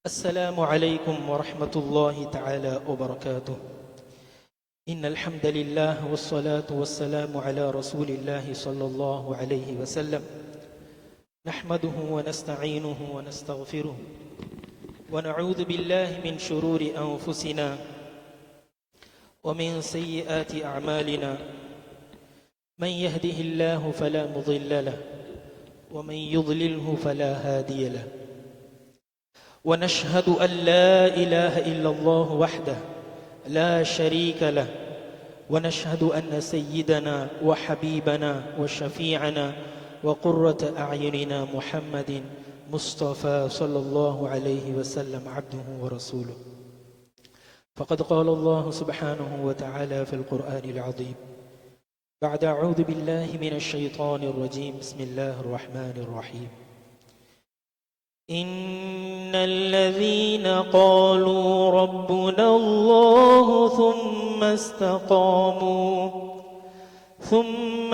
السلام عليكم ورحمة الله تعالى وبركاته. إن الحمد لله والصلاة والسلام على رسول الله صلى الله عليه وسلم. نحمده ونستعينه ونستغفره ونعوذ بالله من شرور أنفسنا ومن سيئات أعمالنا. من يهده الله فلا مضل له ومن يضلله فلا هادي له. ونشهد أن لا إله إلا الله وحده لا شريك له. ونشهد أن سيدنا وحبيبنا وشفيعنا وقرة أعيننا محمد مصطفى صلى الله عليه وسلم عبده ورسوله. فقد قال الله سبحانه وتعالى في القرآن العظيم بعد أعوذ بالله من الشيطان الرجيم بسم الله الرحمن الرحيم. إن الذين قالوا ربنا الله ثم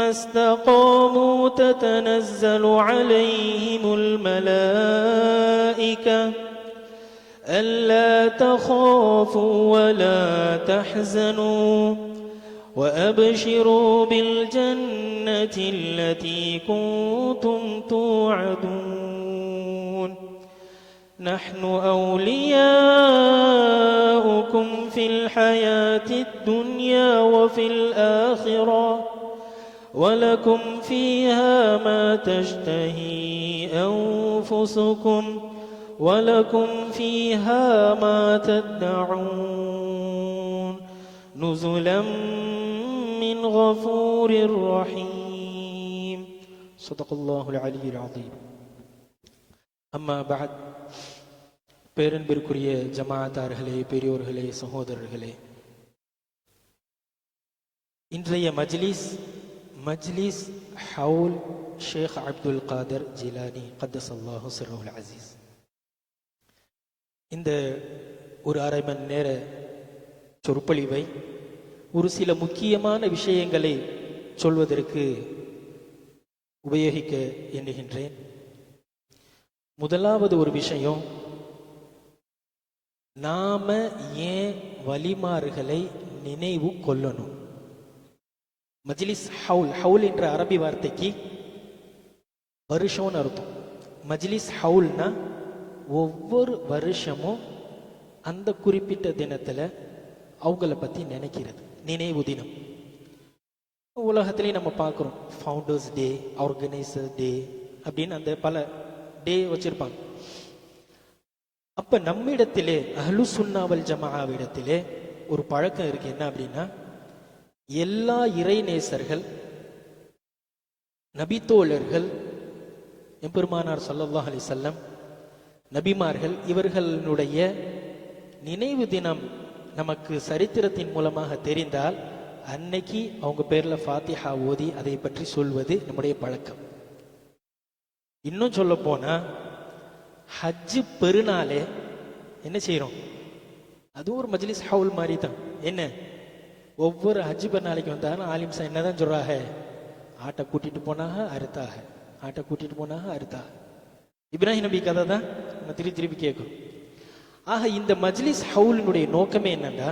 استقاموا تتنزل عليهم الملائكة ألا تخافوا ولا تحزنوا وأبشروا بالجنة التي كنتم توعدون. نحن أولياؤكم في الحياة الدنيا وفي الآخرة ولكم فيها ما تشتهي أنفسكم ولكم فيها ما تدعون نزلا من غفور رحيم. صدق الله العلي العظيم. அம்மா பஅத். பேரன்பிற்குரிய ஜமாஅத்தார்களே, பெரியோர்களே, சகோதரர்களே, இன்றைய மஜ்லிஸ் ஹவுல் ஷேக் அப்துல் காதர் ஜிலானி கத்தஸல்லாஹு சிர்ருல் அசீஸ். இந்த ஒரு அரை மணி நேர சொற்பொழிவை ஒரு சில முக்கியமான விஷயங்களை சொல்வதற்கு உபயோகிக்க எண்ணுகின்றேன். முதலாவது ஒரு விஷயம், நாம ஏன் வலிமார்களை நினைவு கொள்ளணும்? மஜ்லிஸ் ஹவுல் என்ற அரபி வார்த்தைக்கு வருஷம்னு அர்த்தம். மஜ்லிஸ் ஹவுல்னா ஒவ்வொரு வருஷமும் அந்த குறிப்பிட்ட தினத்துல அவங்கள பத்தி நினைக்கிறது, நினைவு தினம். உலகத்திலேயே நம்ம பார்க்குறோம், ஃபவுண்டர்ஸ் டே, ஆர்கனைசர் டே அப்படின்னு அந்த பல டே வச்சிருப்பாங்க. அப்ப நம்மிடத்திலே அஹ்லு சுன்னாவல் ஜமாஅவிடத்திலே ஒரு பழக்கம் இருக்கு. என்ன அப்படின்னா, எல்லா இறைநேசர்கள், நபித்தோழர்கள், எம்பெருமானார் ஸல்லல்லாஹு அலைஹி வஸல்லம், நபிமார்கள், இவர்களுடைய நினைவு தினம் நமக்கு சரித்திரத்தின் மூலமாக தெரிந்தால் அன்னைக்கு அவங்க பேர்ல ஃபாத்திஹா ஓதி அதை பற்றி சொல்வது நம்முடைய பழக்கம். இன்னும் சொல்ல போனா ஹஜ்ஜு பெருநாளே என்ன செய்யறோம்? அது ஒரு மஜ்லிஸ் ஹவுல் மாதிரி தான். என்ன, ஒவ்வொரு ஹஜ்ஜு பெருநாளைக்கு வந்தாலும் ஆலிம்சா என்னதான் சொல்றாங்க? ஆட்டை கூட்டிட்டு போனாக அறுத்தாக, ஆட்டை கூட்டிட்டு போனாக அறுத்தாக. இப்ராஹிம் நபி கதை தான் நம்ம திருப்பி கேட்கும். ஆக இந்த மஜ்லிஸ் ஹவுலினுடைய நோக்கமே என்னன்னா,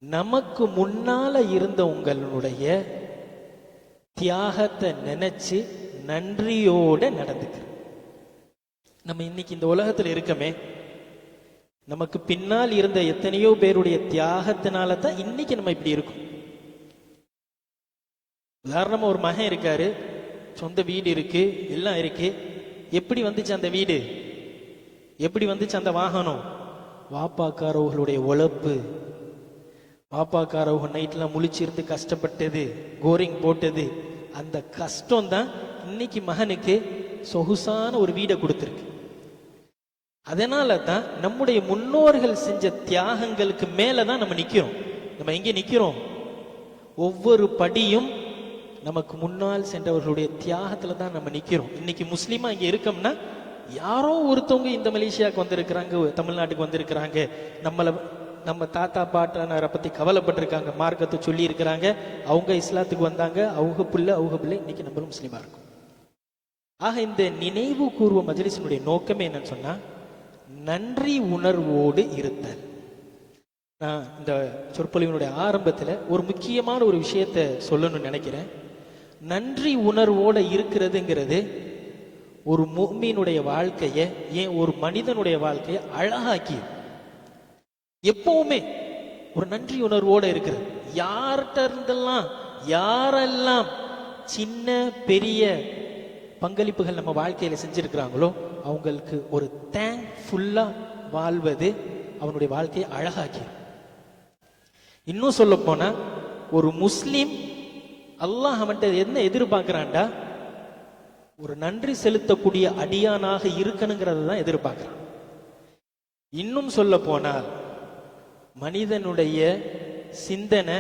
நமக்கு முன்னால இருந்த உங்களுடைய தியாகத்தை நினைச்சு நன்றியோட நடந்துக்கிறோம். நம்ம இன்னைக்கு இந்த உலகத்துல இருக்கமே, நமக்கு பின்னால் இருந்த எத்தனையோ பேருடைய தியாகத்தினால தான் இன்னைக்கு நம்ம இப்படி இருக்கோம். உதாரணமா ஒரு மகன் இருக்காரு, சொந்த வீடு இருக்கு, எல்லாம் இருக்கு. எப்படி வந்துச்சு அந்த வீடு? எப்படி வந்துச்சு அந்த வாகனம்? வாப்பாக்காரவர்களுடைய உழைப்பு, வாப்பாக்காரவங்க நைட்லாம் முழிச்சிருந்து கஷ்டப்பட்டது, கோரிங் போட்டது, அந்த கஷ்டம் தான் இன்னைக்கு மகனுக்கு சொகுசான ஒரு வீடை கொடுத்திருக்கு. அதனால தான் நம்முடைய முன்னோர்கள் செஞ்ச தியாகங்களுக்கு மேலதான் நம்ம நிக்கிறோம். நம்ம எங்கே நிக்கிறோம்? ஒவ்வொரு படியும் நமக்கு முன்னால் சென்றவர்களுடைய தியாகத்துல தான் நம்ம நிக்கிறோம். இன்னைக்கு முஸ்லீமா இங்க இருக்கோம்னா, யாரோ ஒருத்தவங்க இந்த மலேசியாவுக்கு வந்திருக்கிறாங்க, தமிழ்நாட்டுக்கு வந்திருக்கிறாங்க, நம்ம தாத்தா பாட்டனாரை பத்தி கவலைப்பட்டிருக்காங்க, மார்க்கத்தை சொல்லி இருக்கிறாங்க, அவங்க இஸ்லாத்துக்கு வந்தாங்க, அவங்க பிள்ளை இன்னைக்கு நம்மளும் முஸ்லீமா இருக்கும். ஆக இந்த நினைவு கூர்வ மஜ்லிஸினுடைய நோக்கமே என்னன்னு சொன்னா, நன்றி உணர்வோடு இருத்தல். நான் இந்த சொற்பொழிவினுடைய ஆரம்பத்தில் ஒரு முக்கியமான ஒரு விஷயத்தை சொல்லணும்னு நினைக்கிறேன். நன்றி உணர்வோட இருக்கிறதுங்கிறது ஒரு முஃமினுடைய வாழ்க்கையை, ஏன் ஒரு மனிதனுடைய வாழ்க்கையை அழகாக்கி எப்பவுமே ஒரு நன்றி உணர்வோட இருக்கிறது. யார்கிட்ட இருந்தெல்லாம் யாரெல்லாம் சின்ன பெரிய பங்களிப்புகள் நம்ம வாழ்க்கையில செஞ்சிருக்கிறாங்களோ அவங்களுக்கு ஒரு தேங்க்ஃபுல்லா வாழ்வது அவனுடைய வாழ்க்கையை அழகாக்கி. இன்னும் சொல்ல போனா ஒரு முஸ்லிம் அல்லாஹ் அவன்கிட்ட என்ன எதிர்பார்க்கிறான்டா, ஒரு நன்றி செலுத்தக்கூடிய அடியானாக இருக்கணுங்கிறத தான் எதிர்பார்க்கிறான். இன்னும் சொல்ல போனால் மனிதனுடைய சிந்தனை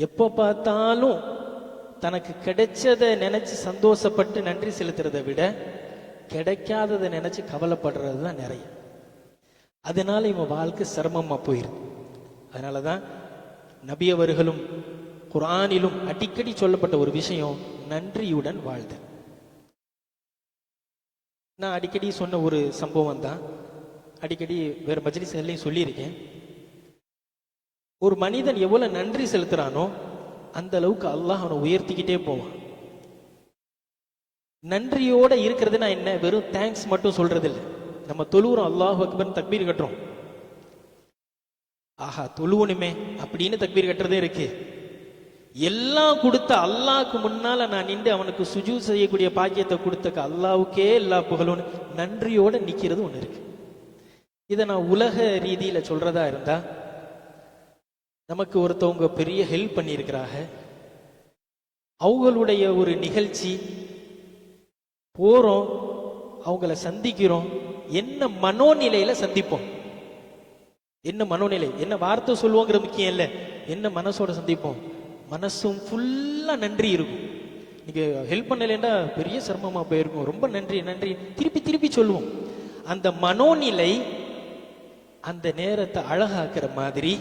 எப்போ பார்த்தாலும் தனக்கு கிடைச்சதை நினைச்சு சந்தோஷப்பட்டு நன்றி செலுத்துறதை விட கிடைக்காததை நினைச்சு கவலைப்படுறது தான் நிறைய. அதனால இவன் வாழ்க்கை சிரமமா போயிருக்கு. அதனாலதான் நபி அவர்களும் குர்ஆனிலும் அடிக்கடி சொல்லப்பட்ட ஒரு விஷயம் நன்றியுடன் வாழ்தல். நான் அடிக்கடி சொன்ன ஒரு சம்பவம் தான், அடிக்கடி வேற மஜ்லிஸ்கள்லையும் சொல்லியிருக்கேன். ஒரு மனிதன் எவ்வளவு நன்றி செலுத்துறானோ அந்த அளவுக்கு அல்லாஹ் அவனை உயர்த்திக்கிட்டே போவான். நன்றியோட இருக்கிறதுனா என்ன, வெறும் தேங்க்ஸ் மட்டும் சொல்றது இல்லை. நம்ம தொழுகிறோம், அல்லாஹ் அக்பர் தக்பீர் கட்டுறோம், ஆஹா தொழுவணுமே அப்படின்னு தக்பீர் கட்டுறதே இருக்கு. எல்லாம் கொடுத்த அல்லாஹ்க்கு முன்னால நான் நின்று அவனுக்கு சுஜூத் செய்யக்கூடிய பாக்கியத்தை கொடுத்த அல்லாஹ்வுக்கே எல்லா புகழும் நன்றியோட நிக்கிறது ஒண்ணு இருக்கு. இதை நான் உலக ரீதியில சொல்றதா இருந்தா, நமக்கு ஒருத்தவங்க பெரிய ஹெல்ப் பண்ணியிருக்கிறாங்க, அவங்களுடைய ஒரு நிகழ்ச்சி போறோம், அவங்கள சந்திக்கிறோம், என்ன மனோநிலையில சந்திப்போம், என்ன மனோநிலை, என்ன வார்த்தை சொல்லுவோங்கிற முக்கியம் இல்லை, என்ன மனசோட சந்திப்போம். மனசும் ஃபுல்லா நன்றி இருக்கும். நீங்க ஹெல்ப் பண்ணலைன்னா பெரிய சிரமமா போயிருக்கும், ரொம்ப நன்றி நன்றி திருப்பி திருப்பி சொல்லுவோம். அந்த மனோநிலை அந்த நேரத்தை அழகாக்குற மாதிரி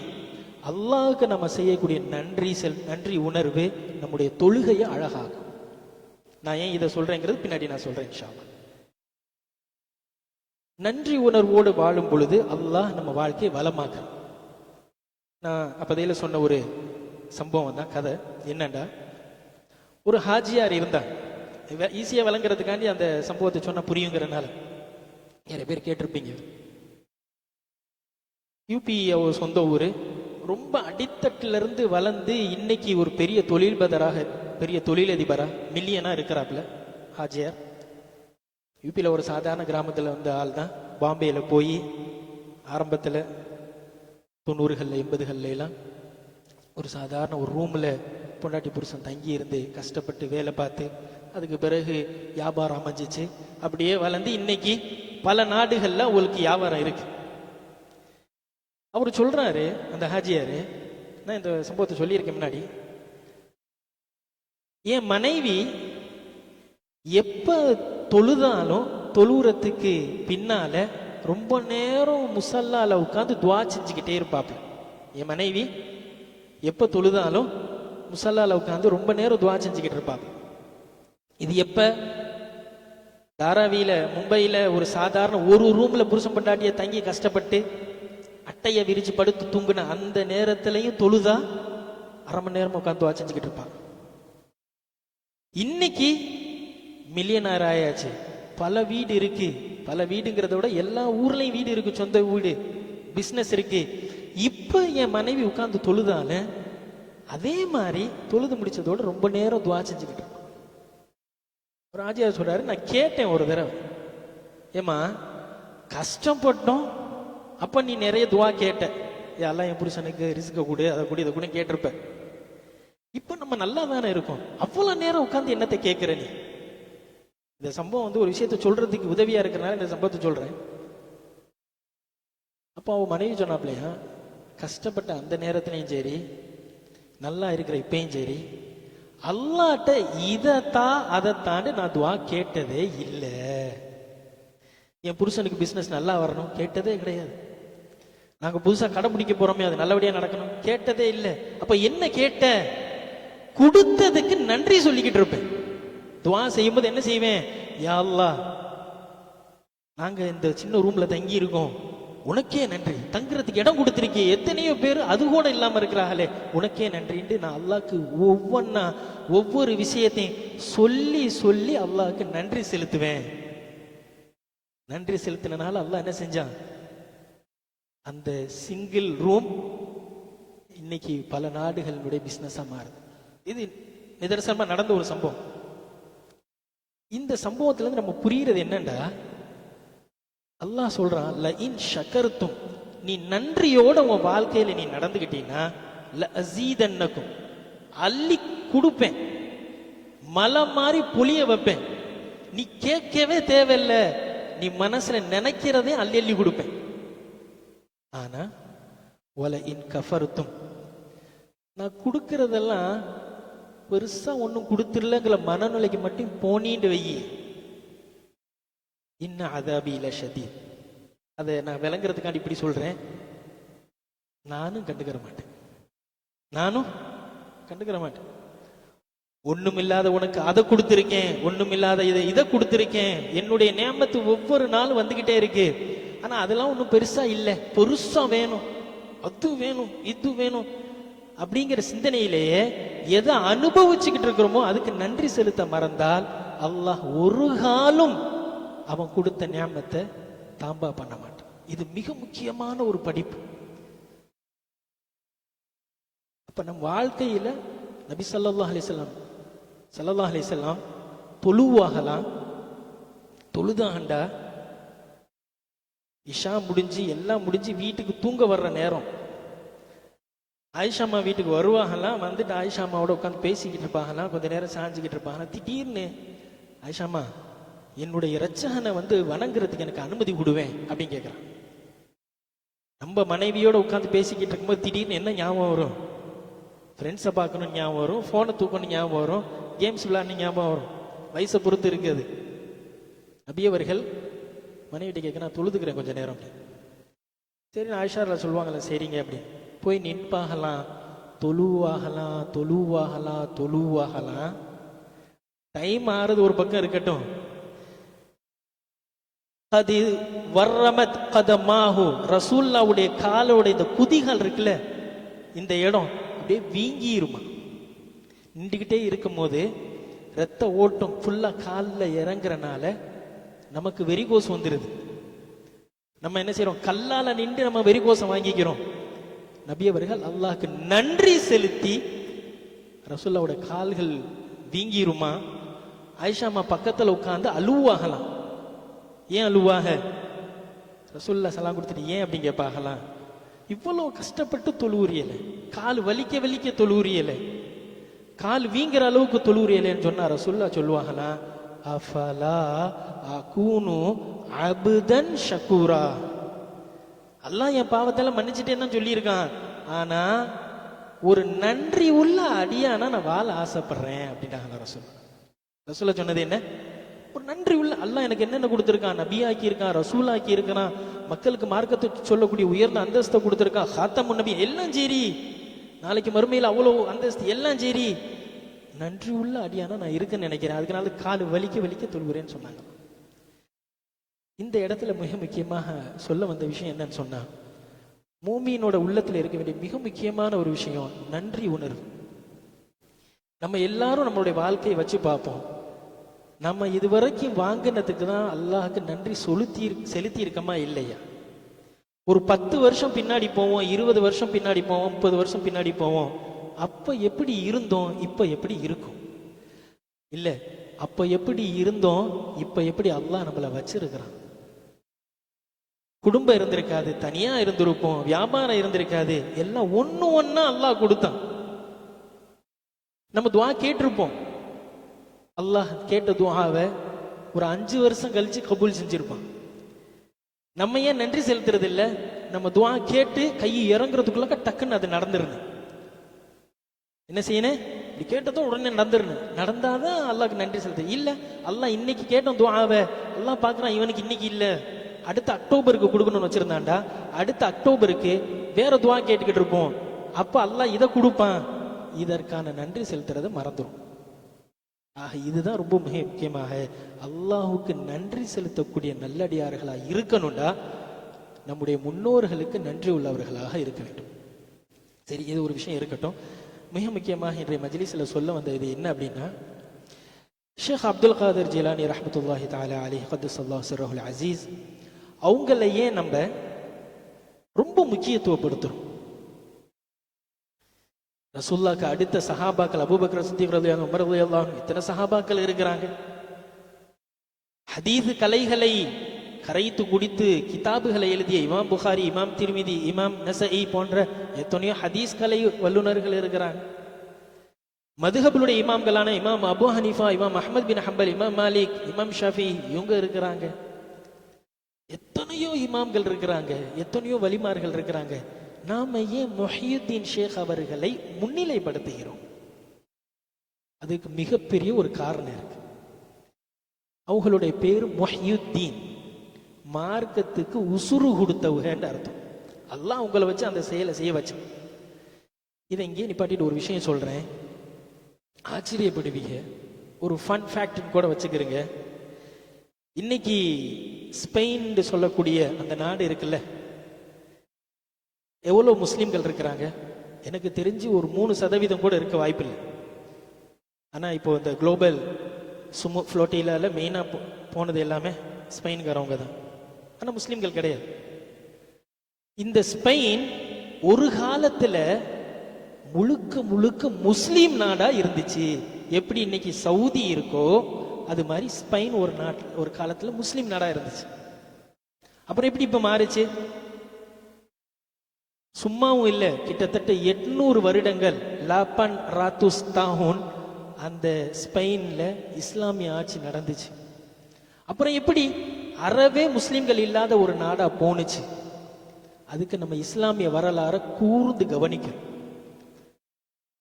அல்லாஹ்வுக்கு நம்ம செய்யக்கூடிய நன்றி உணர்வு நம்முடைய தொழுகையை அழகாக்கும். நான் ஏன் இதை சொல்றேங்கிறது பின்னாடி நான் சொல்றேன் இன்ஷா அல்லாஹ். நன்றி உணர்வோடு வாழும் பொழுது அல்லாஹ் நம்ம வாழ்க்கையை வளமாக்குறான். நான் அப்பதையில சொன்ன ஒரு சம்பவம் தான் கதை. என்னண்டா, ஒரு ஹாஜியார் இருந்தாங்க. ஈஸியா விளங்குறதுக்காண்டி அந்த சம்பவத்தை சொன்னா புரியுங்கிறனால நிறைய பேர் கேட்டிருப்பீங்க. யூபி ஒரு சொந்த ஊரு, ரொம்ப அடித்தட்டுல இருந்து வளர்ந்து இன்னைக்கு ஒரு பெரிய தொழில்பதராக, பெரிய தொழிலதிபரா, மில்லியனா இருக்கிறாப்புல ஹாஜியார். யூபியில் ஒரு சாதாரண கிராமத்தில் வந்த ஆள் தான். பாம்பேயில் போய் ஆரம்பத்தில் 90களில் 80களில் எல்லாம் ஒரு சாதாரண ஒரு ரூமில் பொண்டாட்டி புருஷன் தங்கி இருந்து கஷ்டப்பட்டு வேலை பார்த்து அதுக்கு பிறகு வியாபாரம் அமைஞ்சிச்சு. அப்படியே வளர்ந்து இன்னைக்கு பல நாடுகளில் அவங்களுக்கு வியாபாரம் இருக்கு. அவர் சொல்றாரு, அந்த ஹாஜியாரு, நான் இந்த சம்பவத்தை சொல்லியிருக்கேன் முன்னாடி, என் மனைவி எப்ப தொழுதாலும் தொழுறதுக்கு பின்னால ரொம்ப நேரம் முசல்லால உட்காந்து துவா செஞ்சுக்கிட்டே இருப்பாப்ல. என் மனைவி எப்ப தொழுதாலும் முசல்லால உட்காந்து ரொம்ப நேரம் துவா செஞ்சுக்கிட்டு இருப்பாங்க. இது எப்ப தாராவியில மும்பையில ஒரு சாதாரண ஒரு ரூம்ல புருஷன் பொண்டாட்டிய தங்கி கஷ்டப்பட்டு அட்டைய விரிச்சு படுத்து தூங்குன அந்த நேரத்திலையும் தொழுதா 1/2 மணி நேரம் உட்காந்து துவா செஞ்சுக்கிட்டு இருப்பாங்க. இன்னைக்கு மில்லியனர் ஆயாச்சு, பல வீடு இருக்கு, பல வீடுங்கிறத விட எல்லா ஊர்லயும் வீடு இருக்கு, சொந்த வீடு, பிசினஸ் இருக்கு. இப்ப என் மனைவி உட்கார்ந்து தொழுதால அதே மாதிரி தொழுது முடிச்சதோட ரொம்ப நேரம் துவா செஞ்சுக்கிட்டு இருக்கோம். ஒரு ஆஜியார் சொல்றாரு, நான் கேட்டேன் ஒரு தடவை, ஏமா கஷ்டப்பட்டோம், அப்ப நீ நிறைய துவா கேட்ட, எல்லாம் என் புருஷனுக்கு ரிஸ்க கூடு, அதை கூடி இதை கூட கேட்டிருப்ப. இப்ப நம்ம நல்லா தானே இருக்கோம், அவ்வளவு நேரம் உட்கார்ந்து என்னத்தை கேட்கிற நீ? இந்த சம்பவம் ஒரு விஷயத்த சொல்றதுக்கு உதவியா இருக்கிறனால இந்த சம்பவத்தை சொல்றேன். அப்ப அவன் மனைவி சொன்னாப்லையா, கஷ்டப்பட்ட அந்த நேரத்திலையும் சரி, நல்லா இருக்கிற இப்பயும் சரி, அல்லாட்ட இதைத்தான் அதைத்தாண்டு நான் துவா கேட்டதே இல்லை. என் புருஷனுக்கு பிசினஸ் நல்லா வரணும் கேட்டதே கிடையாது. நாங்க புதுசா கடைபிடிக்க போறோமே அது நல்லபடியா நடக்கணும் கேட்டதே இல்லை. அப்ப என்ன கேட்ட? கொடுத்ததுக்கு நன்றி சொல்லிக்கிட்டு இருப்பேன். துவா செய்யும்போது என்ன செய்வேன்? யா அல்லாஹ், நாங்க இந்த சின்ன ரூம்ல தங்கி இருக்கோம், உனக்கே நன்றி. தங்குறதுக்கு இடம் கொடுத்திருக்கே, எத்தனையோ பேர் அது கூட இல்லாம இருக்கிறாங்களே, உனக்கே நன்றின்ட்டு நான் அல்லாஹ்க்கு ஒவ்வொரு விஷயத்தையும் சொல்லி சொல்லி அல்லாஹ்க்கு நன்றி செலுத்துவேன். நன்றி செலுத்தினால அல்லாஹ் என்ன செஞ்சான், அந்த சிங்கிள் ரூம் இன்னைக்கு பல நாடுகளுடைய பிசினஸா மாறுது. இது நிதர்சனமா நடந்த ஒரு சம்பவம். இந்த சம்பவத்துல இருந்து நம்ம புரியுறது என்னண்டா, அல்லாஹ் சொல்றான், ல இன் ஷக்கர்தும், நீ நன்றியோட உன் வாழ்க்கையில நீ நடந்துகிட்டீங்கன்னா ல அஸீதன்னகும், அள்ளி கொடுப்பேன், மலை மாதிரி புளிய வைப்பேன். நீ கேட்கவே தேவையில்ல, நீ மனசுல நினைக்கிறதே அள்ளி அள்ளி கொடுப்பேன். ஆனா வல இன் கஃபர்தும், நான் கொடுக்கறதெல்லாம் பெருசா ஒன்றும் கொடுத்துடலங்கிற மனநிலைக்கு மட்டும் போனின்னு வையி, இன்ன அதாபி லஷதீத். அதை நான் விளங்குறதுக்காண்டி இப்படி சொல்றேன், நானும் கண்டுக்கிற மாட்டேன். ஒண்ணுமில்லாத உனக்கு அதை கொடுத்திருக்கேன், ஒண்ணுமில்லாத இதை கொடுத்திருக்கேன், என்னுடைய நேமத்து ஒவ்வொரு நாளும் வந்துகிட்டே இருக்கு. ஆனா அதெல்லாம் ஒன்றும் பெருசா இல்லை, பெருசா வேணும், அது வேணும், இது வேணும் அப்படிங்கிற சிந்தனையிலேயே எதை அனுபவிச்சுக்கிட்டு இருக்கிறோமோ அதுக்கு நன்றி செலுத்த மறந்தால் அல்லாஹ் ஒரு காலம் அவன் கொடுத்த ஞாபகத்தை தாம்பா பண்ண மாட்டான். இது மிக முக்கியமான ஒரு படிப்பு. அப்ப நம் வாழ்க்கையில நபி ஸல்லல்லாஹு அலைஹி வஸல்லம் தொழுவாகலாம், தொழுதாண்டா இஷா முடிஞ்சு எல்லாம் முடிஞ்சு வீட்டுக்கு தூங்க வர்ற நேரம் ஆயிஷாமா வீட்டுக்கு வருவாங்கலாம். வந்துட்டு ஆயிஷாமாவோட உட்காந்து பேசிக்கிட்டு இருப்பாங்களாம், கொஞ்ச நேரம் சாஞ்சிக்கிட்டு இருப்பாங்க. திடீர்னு ஆயிஷாமா, என்னுடைய இரட்சகனை வணங்குறதுக்கு எனக்கு அனுமதி விடுவேன் அப்படின்னு கேட்குறான். நம்ம மனைவியோட உட்காந்து பேசிக்கிட்டு இருக்கும்போது திடீர்னு என்ன ஞாபகம் வரும்? ஃப்ரெண்ட்ஸை பார்க்கணும் ஞாபகம் வரும், ஃபோனை தூக்கணும் ஞாபகம் வரும், கேம்ஸ் விளையாடணும் ஞாபகம் வரும். வயசை பொறுத்து இருக்குது. நபியவர்கள் மனைவிட்ட கேட்க, நான் தொழுதுக்கிறேன் கொஞ்ச நேரம் அப்படி. சரி, ஆயிஷா சொல்லுவாங்கல்ல, சரிங்க அப்படி போய் நிற்பாகலாம், தொழுவாகலாம். டைம் ஆறுது ஒரு பக்கம் இருக்கட்டும், அது வர்ரமத் கதமாஹு, ரசூலுல்லாஹ்வுடைய காலோட இந்த குதிகால் இருக்குல்ல, இந்த இடம் அப்படியே வீங்கிருமா. நின்றுகிட்டே இருக்கும் போது ரத்த ஓட்டம் ஃபுல்லா காலில் இறங்குறனால நமக்கு வெறிகோஸ் வந்துருது. நம்ம என்ன செய்யறோம், கல்லால நின்று நம்ம வெறிகோசம் வாங்கிக்கிறோம். நபி அவர்கள் அல்லாஹ்க்கு நன்றி செலுத்தி ரசூலுல்லாஹ்வுடைய கால்கள் வீங்கிருமா. ஆயிஷாமா பக்கத்துல உட்கார்ந்து அழுவாகலாம். ஏன் அழுவாக? ரசூலுல்லாஹ் சலாம் கொடுத்துட்டு ஏன் அப்படின்னு கேட்பாகலாம். இவ்வளவு கஷ்டப்பட்டு தொழுவுரியல, கால் வலிக்க தொழுவுரியல, கால் வீங்கிற அளவுக்கு தொழுவுரியலன்னு சொன்னா ரசூலுல்லாஹ் சொல்லுவாகலாம், அஃபலா அகூனு அப்தன் ஷகூரா, அல்லாஹ் என் பாவத்தெல்லாம் மன்னிச்சுட்டேன்னு தான் சொல்லியிருக்கான், ஆனா ஒரு நன்றி உள்ள அடியானா நான் வாழ ஆசைப்படுறேன் அப்படின்ட்டாங்க ரசூலுல்லாஹ் சொன்னது என்ன? ஒரு நன்றி உள்ள, அல்லாஹ் எனக்கு என்னென்ன கொடுத்துருக்கான், நபியாக்கி இருக்கான், ரசூலாக்கி இருக்கான், மக்களுக்கு மார்க்கத்தை சொல்லக்கூடிய உயர்ந்த அந்தஸ்தை கொடுத்துருக்கான், ஹாத்தமுன் நபி எல்லாம் சரி, நாளைக்கு மறுமையில் அவ்வளவு அந்தஸ்து எல்லாம் சரி, நன்றி உள்ள அடியானா நான் இருக்குன்னு நினைக்கிறேன், அதுக்குனால காலு வலிக்க தொழுகிறேன்னு சொன்னாங்க. இந்த இடத்துல மிக முக்கியமாக சொல்ல வந்த விஷயம் என்னன்னு சொன்னா, மூமியினோட உள்ளத்துல இருக்க வேண்டிய மிக முக்கியமான ஒரு விஷயம் நன்றி உணர்வு. நம்ம எல்லாரும் நம்மளுடைய வாழ்க்கையை வச்சு பார்ப்போம், நம்ம இதுவரைக்கும் வாங்கினதுக்கு தான் அல்லாஹ்க்கு நன்றி செலுத்தி இருக்கமா இல்லையா? ஒரு 10 வருஷம் பின்னாடி போவோம், 20 வருஷம் பின்னாடி போவோம், 30 வருஷம் பின்னாடி போவோம், அப்ப எப்படி இருந்தோம், இப்ப எப்படி இருக்கும்? இல்ல, அப்ப எப்படி இருந்தோம், இப்ப எப்படி அல்லாஹ் நம்மளை வச்சிருக்கிறான். குடும்பம் இருந்திருக்காது, தனியா இருந்திருப்போம், வியாபாரம் இருந்திருக்காது, எல்லாம் ஒன்னா அல்லாஹ் கொடுத்தான். நம்ம துஆ கேட்டிருப்போம், அல்லாஹ் கேட்ட துஆவை ஒரு 5 வருஷம் கழிச்சு கபூல் செஞ்சிருப்பான். நம்ம ஏன் நன்றி செலுத்துறது இல்ல? நம்ம துஆ கேட்டு கை இறங்குறதுக்குள்ள டக்குன்னு அது நடந்துருது. என்ன செய்யணும்? இப்படி கேட்டதும் உடனே நடந்தாதான் அல்லாஹ்க்கு நன்றி செலுத்து. இல்ல, அல்லாஹ் இன்னைக்கு கேட்டோம் துஆவை, அல்லாஹ் பார்க்கறான் இவனுக்கு இன்னைக்கு இல்ல, அடுத்த அக்டோபருக்கு கொடுக்கணும்னு வச்சிருந்தாண்டா, அடுத்த அக்டோபருக்கு வேற துஆ கேட்டுக்கிட்டு இருப்போம், அப்ப அல்லாஹ் இதை கொடுப்பான். இதற்கான நன்றி செலுத்துறது மறந்துடும். ஆக இதுதான் ரொம்ப மிக முக்கியமாக அல்லாஹுக்கு நன்றி செலுத்தக்கூடிய நல்லடியார்களாக இருக்கணும்டா நம்முடைய முன்னோர்களுக்கு நன்றி உள்ளவர்களாக இருக்க வேண்டும். சரி, இது ஒரு விஷயம் இருக்கட்டும். மிக முக்கியமாக இன்றைய மஜ்லிஸில் சொல்ல வந்த இது என்ன அப்படின்னா, ஷேக் அப்துல் காதர் ஜிலானி ரஹ்மத்துல்லாஹி தஆலா அலைஹி கத்தஸல்லாஹு சிர்ரஹுல் அஸீஸ் அவங்களையே நம்ம ரொம்ப முக்கியத்துவப்படுத்துறோம். ரசூலுல்லாஹ்க்கு அடுத்த சஹாபாக்கள் அபூபக்கர் சித்திக் ரலியல்லாஹு அன்ஹு, உமர் ரலியல்லாஹு அன்ஹு, இத்தனை சஹாபாக்கள் இருக்கிறாங்க. ஹதீஸ் கலைகளை கரைத்து குடித்து கிதாபுகளை எழுதிய இமாம் புகாரி, இமாம் திர்மிதி, இமாம் நஸஈ போன்ற எத்தனையோ ஹதீஸ் கலை வல்லுநர்கள் இருக்கிறாங்க. மதுஹபுடைய இமாம்களான இமாம் அபு ஹனீஃபா, இமாம் அஹ்மத் பின் ஹம்பல், இமாம் மாலிக், இமாம் ஷாஃபி இவங்க இருக்கிறாங்க. எத்தனையோ இமாம்கள் இருக்கிறாங்க, எத்தனையோ வலிமார்கள் இருக்கிறாங்க. நாம ஏன் முஹியுத்தீன் ஷேக் அவர்களை முன்னிலைப்படுத்துகிறோம்? அதுக்கு மிகப்பெரிய ஒரு காரணம் இருக்கு. அவங்களுடைய பேர் முஹியுத்தீன், மார்க்கத்துக்கு உசுறு கொடுத்தவங்கன்னு அர்த்தம். அல்லாஹ் உங்களை வச்சு அந்த செயலை செய்ய வச்சு. இதை இங்கே நிப்பாட்டிட்டு ஒரு விஷயம் சொல்றேன், ஆச்சரியப்படுவீங்க. ஒரு ஃபன் ஃபேக்ட் கூட வச்சுக்கிறீங்க. இன்னைக்கு ஸ்பெயின் சொல்லக்கூடிய அந்த நாடு இருக்குல்ல, எவ்வளவு முஸ்லிம்கள் இருக்கிறாங்க? எனக்கு தெரிஞ்சு ஒரு 3% கூட இருக்க வாய்ப்பில்லை. ஆனா இப்போ இந்த குளோபல் சுமோ ஃப்ளோட்டிலால மெயினா போனது எல்லாமே ஸ்பெயின்காரவங்க தான். ஆனா முஸ்லிம்கள் கிடையாது. இந்த ஸ்பெயின் ஒரு காலத்துல முழுக்க முழுக்க முஸ்லீம் நாடா இருந்துச்சு. எப்படி இன்னைக்கு சவுதி இருக்கோ அது மாதிரி ஸ்பெயின் ஒரு காலத்துல முஸ்லீம் நாடா இருந்துச்சு. அப்புறம் எப்படி இப்ப மாறுச்சு? சும்மாவும் இல்ல, கிட்டத்தட்ட 800 வருடங்கள் லாபன் ராத்துஸ் தாஹூன் அந்த ஸ்பெயின்ல இஸ்லாமிய ஆட்சி நடந்துச்சு. அப்புறம் எப்படி அறவே முஸ்லிம்கள் இல்லாத ஒரு நாடா போனுச்சு? அதுக்கு நம்ம இஸ்லாமிய வரலாறை கூர்ந்து கவனிக்கணும்.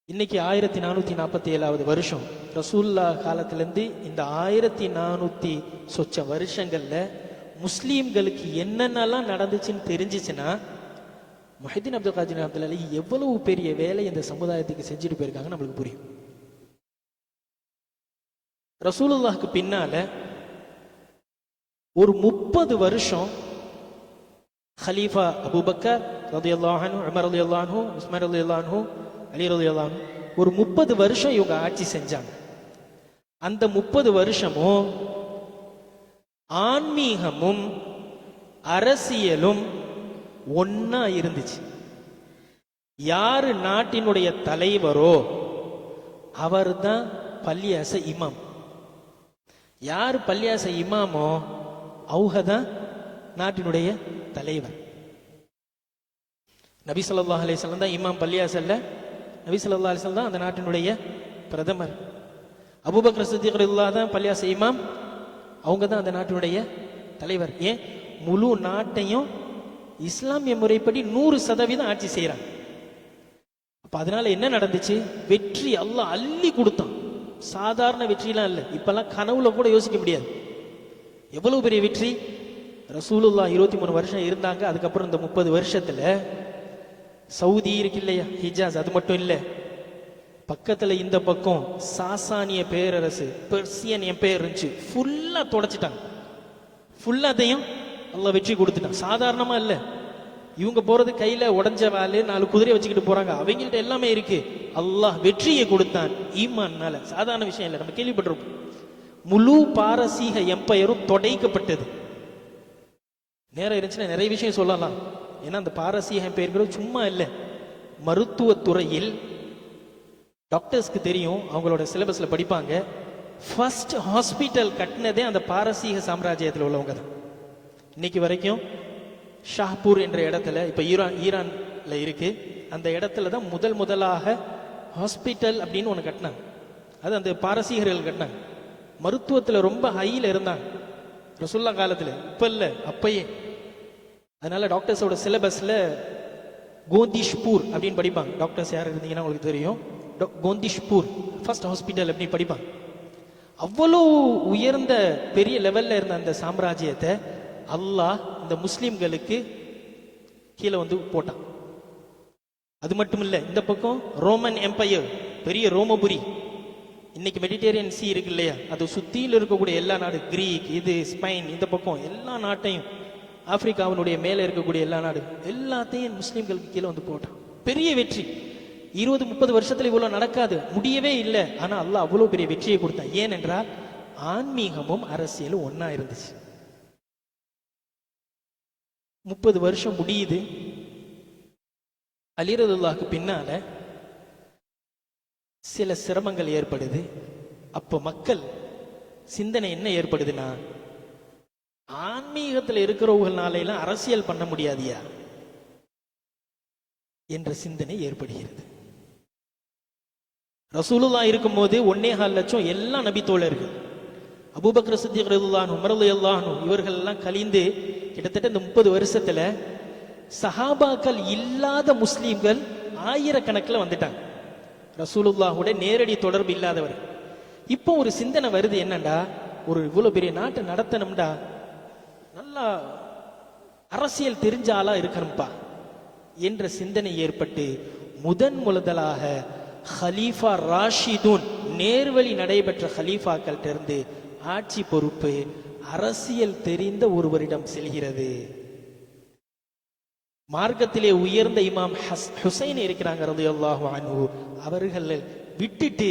இன்னைக்கு 1447வது வருஷம் ரசூல்லா காலத்திலிருந்து இந்த 1400 சொச்ச வருஷங்கள்ல முஸ்லீம்களுக்கு என்னென்னலாம் நடந்துச்சுன்னு தெரிஞ்சிச்சுன்னா, முஹிதீன் அப்துல் காதிர் அப்துல் எவ்வளவு பெரிய வேலை இந்த சமுதாயத்துக்கு செஞ்சுட்டு போயிருக்காங்க நம்மளுக்கு புரியும். ரசூலுல்லாஹ்க்கு பின்னால ஒரு 30 வருஷம் ஹலீஃபா அபூபக்கர் ரலியல்லாஹு அன்ஹு, உமர் ரலியல்லாஹு அன்ஹு, உஸ்மான் ரலியல்லாஹு அன்ஹு, அலி ரலியல்லாஹு அன்ஹு ஒரு 30 வருஷம் இவங்க ஆட்சி செஞ்சாங்க. அந்த 30 வருஷமும் ஆன்மீகமும் அரசியலும் ஒன்னா இருந்துச்சு. யாரு நாட்டினுடைய தலைவரோ அவர் தான் பள்ளியாச இமாம். யார் பள்ளியாச இமாமோ அவங்க தான் நாட்டினுடைய தலைவர். நபி ஸல்லல்லாஹு அலைஹி வஸல்லம் தான் இமாம் பள்ளியாசல்ல. நபி ஸல்லல்லாஹு அலைஹி வஸல்லம் தான் அந்த நாட்டினுடைய பிரதமர். அபூபக்கர் சித்திக் ரலியல்லாஹு தான் பள்ளியாச இமாம், அவங்க தான் அந்த நாட்டினுடைய தலைவர். ஏன் முழு நாட்டையும் இஸ்லாமிய முறைப்படி 100% ஆட்சி செய்யறாங்க. அப்ப அதனால என்ன நடந்துச்சு? வெற்றி அல்லாஹ் அள்ளி கொடுத்தான். சாதாரண வெற்றிலாம் இல்லை. இப்பெல்லாம் கனவுல கூட யோசிக்க முடியாது எவ்வளவு பெரிய வெற்றி. ரசூலுல்லாஹ் 23 வருஷம் இருந்தாங்க. அதுக்கப்புறம் இந்த 30 வருஷத்துல சவுதி இருக்கு இல்லையா, ஹிஜாஸ், அது மட்டும் இல்லை, பக்கத்துல இந்த பக்கம் சாசானிய பேரரசு, பெர்சியன் எம்பையர் இருந்துச்சு, ஃபுல்லா தொடச்சிட்டாங்க. ஃபுல்லாத்தையும் அல்லாஹ் வெற்றி கொடுத்துட்டான். சாதாரணமா இல்ல. இவங்க போறது கையில உடஞ்ச வாளு 4 குதிரையை வச்சுக்கிட்டு போறாங்க. அவங்கள்ட்ட எல்லாமே இருக்கு. அல்லாஹ் வெற்றியை கொடுத்தான் ஈமான்னால. சாதாரண விஷயம் இல்லை. நம்ம கேள்விப்பட்டிருப்போம். முழு பாரசீக எம்பையரும் தொடைக்கப்பட்டது. நேரம் இருந்துச்சுன்னா நிறைய விஷயம் சொல்லலாம். ஏன்னா அந்த பாரசீக எம்பையர்கள் சும்மா இல்லை. மருத்துவத்துறையில் டாக்டர்ஸ்க்கு தெரியும், அவங்களோட சிலபஸ்ல படிப்பாங்க, ஃபர்ஸ்ட் ஹாஸ்பிட்டல் கட்டினதே அந்த பாரசீக சாம்ராஜ்யத்தில் உள்ளவங்க தான். இன்னைக்கு வரைக்கும் ஷாஹ்பூர் என்ற இடத்துல, இப்ப ஈரான்ல இருக்கு, அந்த இடத்துல தான் முதலாக ஹாஸ்பிட்டல் அப்படின்னு ஒன்று கட்டினாங்க. அது அந்த பாரசீகர்கள் கட்டினாங்க. மருத்துவத்தில் ரொம்ப ஹையில இருந்தாங்க ரசூல்லா காலத்தில். இப்ப இல்ல, அப்பயே. அதனால டாக்டர்ஸோட சிலபஸ்ல கோந்திஷ்பூர் அப்படின்னு படிப்பாங்க. டாக்டர்ஸ் யார் இருந்தீங்கன்னா உங்களுக்கு தெரியும். கோந்திஷ்பூர் ஃபர்ஸ்ட் ஹாஸ்பிட்டல் அப்படின்னு படிப்பாங்க. அவ்வளோ உயர்ந்த பெரிய லெவல்ல இருந்த அந்த சாம்ராஜ்யத்தை அல்லாஹ் இந்த முஸ்லிம்களுக்கு கீழே வந்து போட்டான். அது மட்டும் இல்ல, இந்த பக்கம் ரோமன் எம்பையர், பெரிய ரோமபுரி, இன்னைக்கு மெடிடேரியன் சி இருக்கு இல்லையா, அது சுத்தியில் இருக்கக்கூடிய எல்லா நாடு, கிரீக், இது ஸ்பெயின், இந்த பக்கம் எல்லா நாட்டையும், ஆப்பிரிக்காவினுடைய மேலே இருக்கக்கூடிய எல்லா நாடு எல்லாத்தையும் முஸ்லீம்களுக்கு கீழே வந்து போட்டான். பெரிய வெற்றி. 20-30 வருஷத்துல இவ்வளவு நடக்காது, முடியவே இல்லை. ஆனா அல்லாஹ் அவ்வளவு பெரிய வெற்றியை கொடுத்தான். ஏனென்றால் ஆன்மீகமும் அரசியலும் ஒன்னா இருந்துச்சு. 30 வருஷம் முடியுது. அலி ரலியல்லாஹுக்கு பின்னால சில சிரமங்கள் ஏற்படுது. அப்ப மக்கள் சிந்தனை என்ன ஏற்படுதுன்னா, ஆன்மீகத்தில் இருக்கிறவங்களால எல்லாம் அரசியல் பண்ண முடியாதியா என்ற சிந்தனை ஏற்படுகிறது. ரசூலுல்லாஹ் இருக்கும்போது 1.25 லட்சம் எல்லா நபி தோழர்கள், அபூபக்கர் சித்திக் ரலியல்லாஹு அன்ஹு, உமர் ரலியல்லாஹு அன்ஹு இவர்கள் எல்லாம் கலிந்து கிட்டத்தட்ட இந்த 30 வருஷத்துல சஹாபாக்கள் இல்லாத முஸ்லீம்கள் ஆயிரக்கணக்கில் வந்துட்டாங்க. ரசூலுல்லாஹோட நேரடி தொடர்பு இல்லாதவர். இப்போ ஒரு சிந்தனை வருது, என்னண்டா, ஒரு இவ்வளவு பெரிய நாட்டை நடத்தணும்டா நல்லா அரசியல் தெரிஞ்ச ஆளா இருக்கணும்பா என்ற சிந்தனை ஏற்பட்டு முதலாக ஹலீஃபா ராஷிதூன், நேர்வழி நடைபெற்ற ஹலீஃபாக்கள் இருந்து ஆட்சி பொறுப்பு அரசியல் தெரிந்த ஒருவரிடம் செல்கிறது. மார்க்கத்திலே உயர்ந்த இமாம் ஹுசைன் இருக்கிறாங்க ரலியல்லாஹு அன்ஹு, அவர்கள் விட்டுட்டு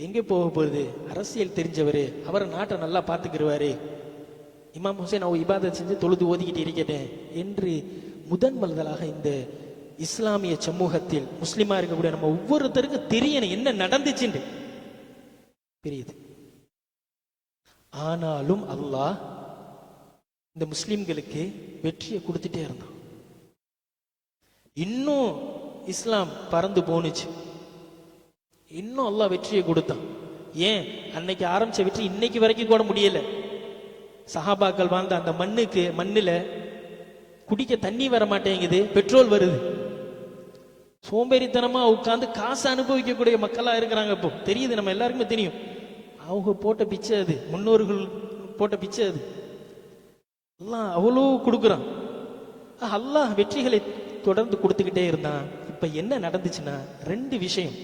எங்கே போக போகுது, அரசியல் தெரிஞ்சவரு, அவரை நாட்டை நல்லா பார்த்துக்கிடுவாரு, இமாம் ஹுசைன் அவ இபாதத் செஞ்சு தொழுது ஓதிக்கிட்டு இருக்கட்டேன் என்று முதலாக இந்த இஸ்லாமிய சமூகத்தில் முஸ்லிமா இருக்கக்கூடிய நம்ம ஒவ்வொருத்தருக்கும் தெரியணும் என்ன நடந்துச்சுன்னு தெரியுது. ஆனாலும் அல்லாஹ் இந்த முஸ்லிம்களுக்கு வெற்றியை கொடுத்துட்டே இருந்தான். இன்னும் இஸ்லாம் பறந்து போனுச்சு, இன்னும் அல்லாஹ் வெற்றியை கொடுத்தான். ஏன் அன்னைக்கு ஆரம்பிச்ச வெற்றி இன்னைக்கு வரைக்கும் கூட முடியல. சஹாபாக்கள் வாழ்ந்த அந்த மண்ணுல குடிக்க தண்ணி வர மாட்டேங்குது, பெட்ரோல் வருது. சோம்பேறித்தனமா உட்கார்ந்து காசு அனுபவிக்கக்கூடிய மக்களா இருக்கிறாங்க. இப்போ தெரியுது, நம்ம எல்லாருக்குமே தெரியும். அவங்க போட்ட பிச்சை அது, முன்னோர்கள் போட்ட பிச்சை அது. அல்லாஹ் அவ்வளோ கொடுக்குறான். அல்லாஹ் வெற்றிகளை தொடர்ந்து கொடுத்துக்கிட்டே இருந்தான். இப்ப என்ன நடந்துச்சுன்னா, 2 விஷயம்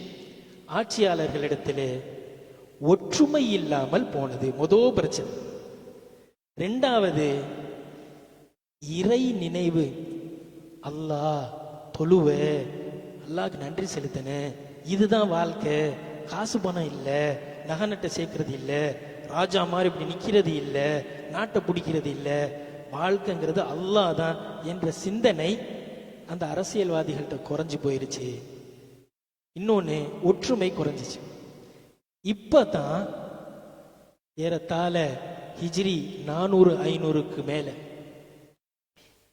ஆட்சியாளர்களிடத்திலே ஒற்றுமை இல்லாமல் போனது முதல் பிரச்சனை. 2வது இறை நினைவு. அல்லாஹ் தொழுவ, அல்லாஹ்க்கு நன்றி செலுத்தன, இதுதான் வாழ்க்கை. காசு பணம் இல்ல, நகை நட்டை சேர்க்கறது இல்ல, ராஜா மாதிரி இப்படி நிக்கிறது இல்ல, நாட்டை பிடிக்கிறது இல்ல, வாழ்க்கைங்கிறது அல்லாஹ் தான் என்ற சிந்தனை அந்த அரசியல்வாதிகள்கிட்ட குறைஞ்சு போயிருச்சு. இன்னொன்னு ஒற்றுமை குறைஞ்சிச்சு. இப்பதான் ஏறத்தாழ ஹிஜ்ரி 400-500க்கு மேல,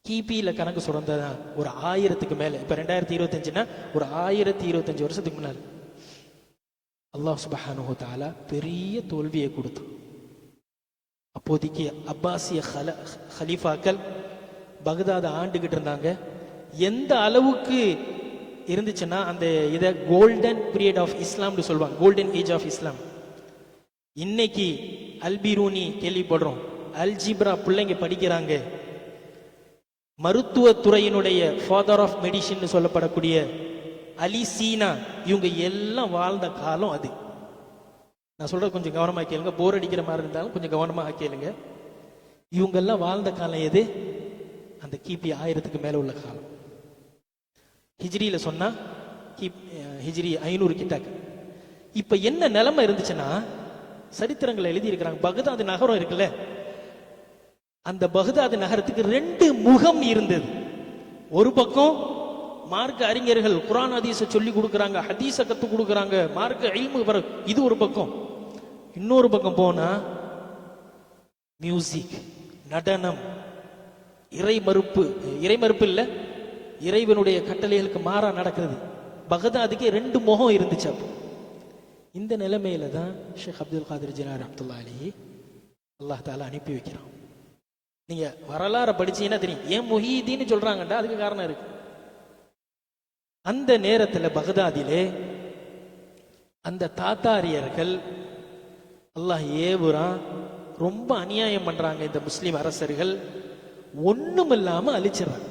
கிபியில கணக்கு சுரந்ததான் ஒரு 1000க்கு மேல, இப்ப 2025னா ஒரு 1025 வருஷத்துக்கு முன்னால அல்லாஹ் சுப்ஹானஹு வ தஆலா பெரிய தோல்வியை கொடுத்தான். அப்போதைக்கு அப்பாசிய ஹலீஃபாக்கள் பகதாத ஆண்டுகிட்டு இருந்தாங்க. எந்த அளவுக்கு இருந்துச்சுன்னா, அந்த இதை கோல்டன் பீரியட் ஆஃப் இஸ்லாம்னு சொல்லுவாங்க, கோல்டன் ஏஜ் ஆஃப் இஸ்லாம். இன்னைக்கு அல்பிரூனி கேள்விப்படுறோம், அல்ஜிப்ரா பிள்ளைங்க படிக்கிறாங்க. மருத்துவத்துறையினுடைய ஃபாதர் ஆஃப் மெடிசின் சொல்லப்படக்கூடிய அலி சீனா, இவங்க எல்லாம் வாழ்ந்த காலம் அது. நான் சொல்றது கொஞ்சம் கவனமா கேளுங்க, போர் அடிக்கிற மாதிரி இருந்தாலும் கொஞ்சம் கவனமாக கேளுங்க. இவங்கெல்லாம் வாழ்ந்த காலம் எது? அந்த கிபி 1000க்கு மேல உள்ள காலம். ஹிஜ்ரியில சொன்னா ஹிஜ்ரி 500 கிட்டாக்கு. இப்ப என்ன நிலைமை இருந்துச்சுன்னா, சரித்திரங்களை எழுதி இருக்கிறாங்க, பகதாது நகரம் இருக்குல்ல, அந்த பகதாது நகரத்துக்கு 2 முகம் இருந்தது. ஒரு பக்கம் மார்க்க அறிஞர்கள் குர்ஆன் ஹதீஸை சொல்லி கொடுக்குறாங்க, ஹதீஸை கத்து கொடுக்குறாங்க, மார்க்க இல்மு, இது ஒரு பக்கம். இன்னொரு பக்கம் போனா மியூசிக், நடனம், இறை மறுப்பு இல்ல, இறைவனுடைய கட்டளைகளுக்கு மாறா நடக்கிறது. பகதாதுக்கு 2 முகம் இருந்துச்சு. அப்போ இந்த நிலைமையில தான் ஷேக் அப்துல் காதிர் ஜிலானி ரஹ்மத்துல்லாஹி அலைஹி அல்லாஹ் தஆலா அனுப்பி வைக்கிறான். நீங்க வரலாறு படிச்சீங்கன்னா தெரியும், ஏன் முஹீதீன்னு சொல்றாங்கடா, அதுக்கு காரணம் இருக்கு. அந்த நேரத்தில் பகதாதிலே அந்த தாத்தாரியர்கள் அல்லாஹ் ஏவுறான், ரொம்ப அநியாயம் பண்றாங்க. இந்த முஸ்லிம் அரசர்கள் ஒண்ணுமில்லாம அழிச்சிடறாங்க.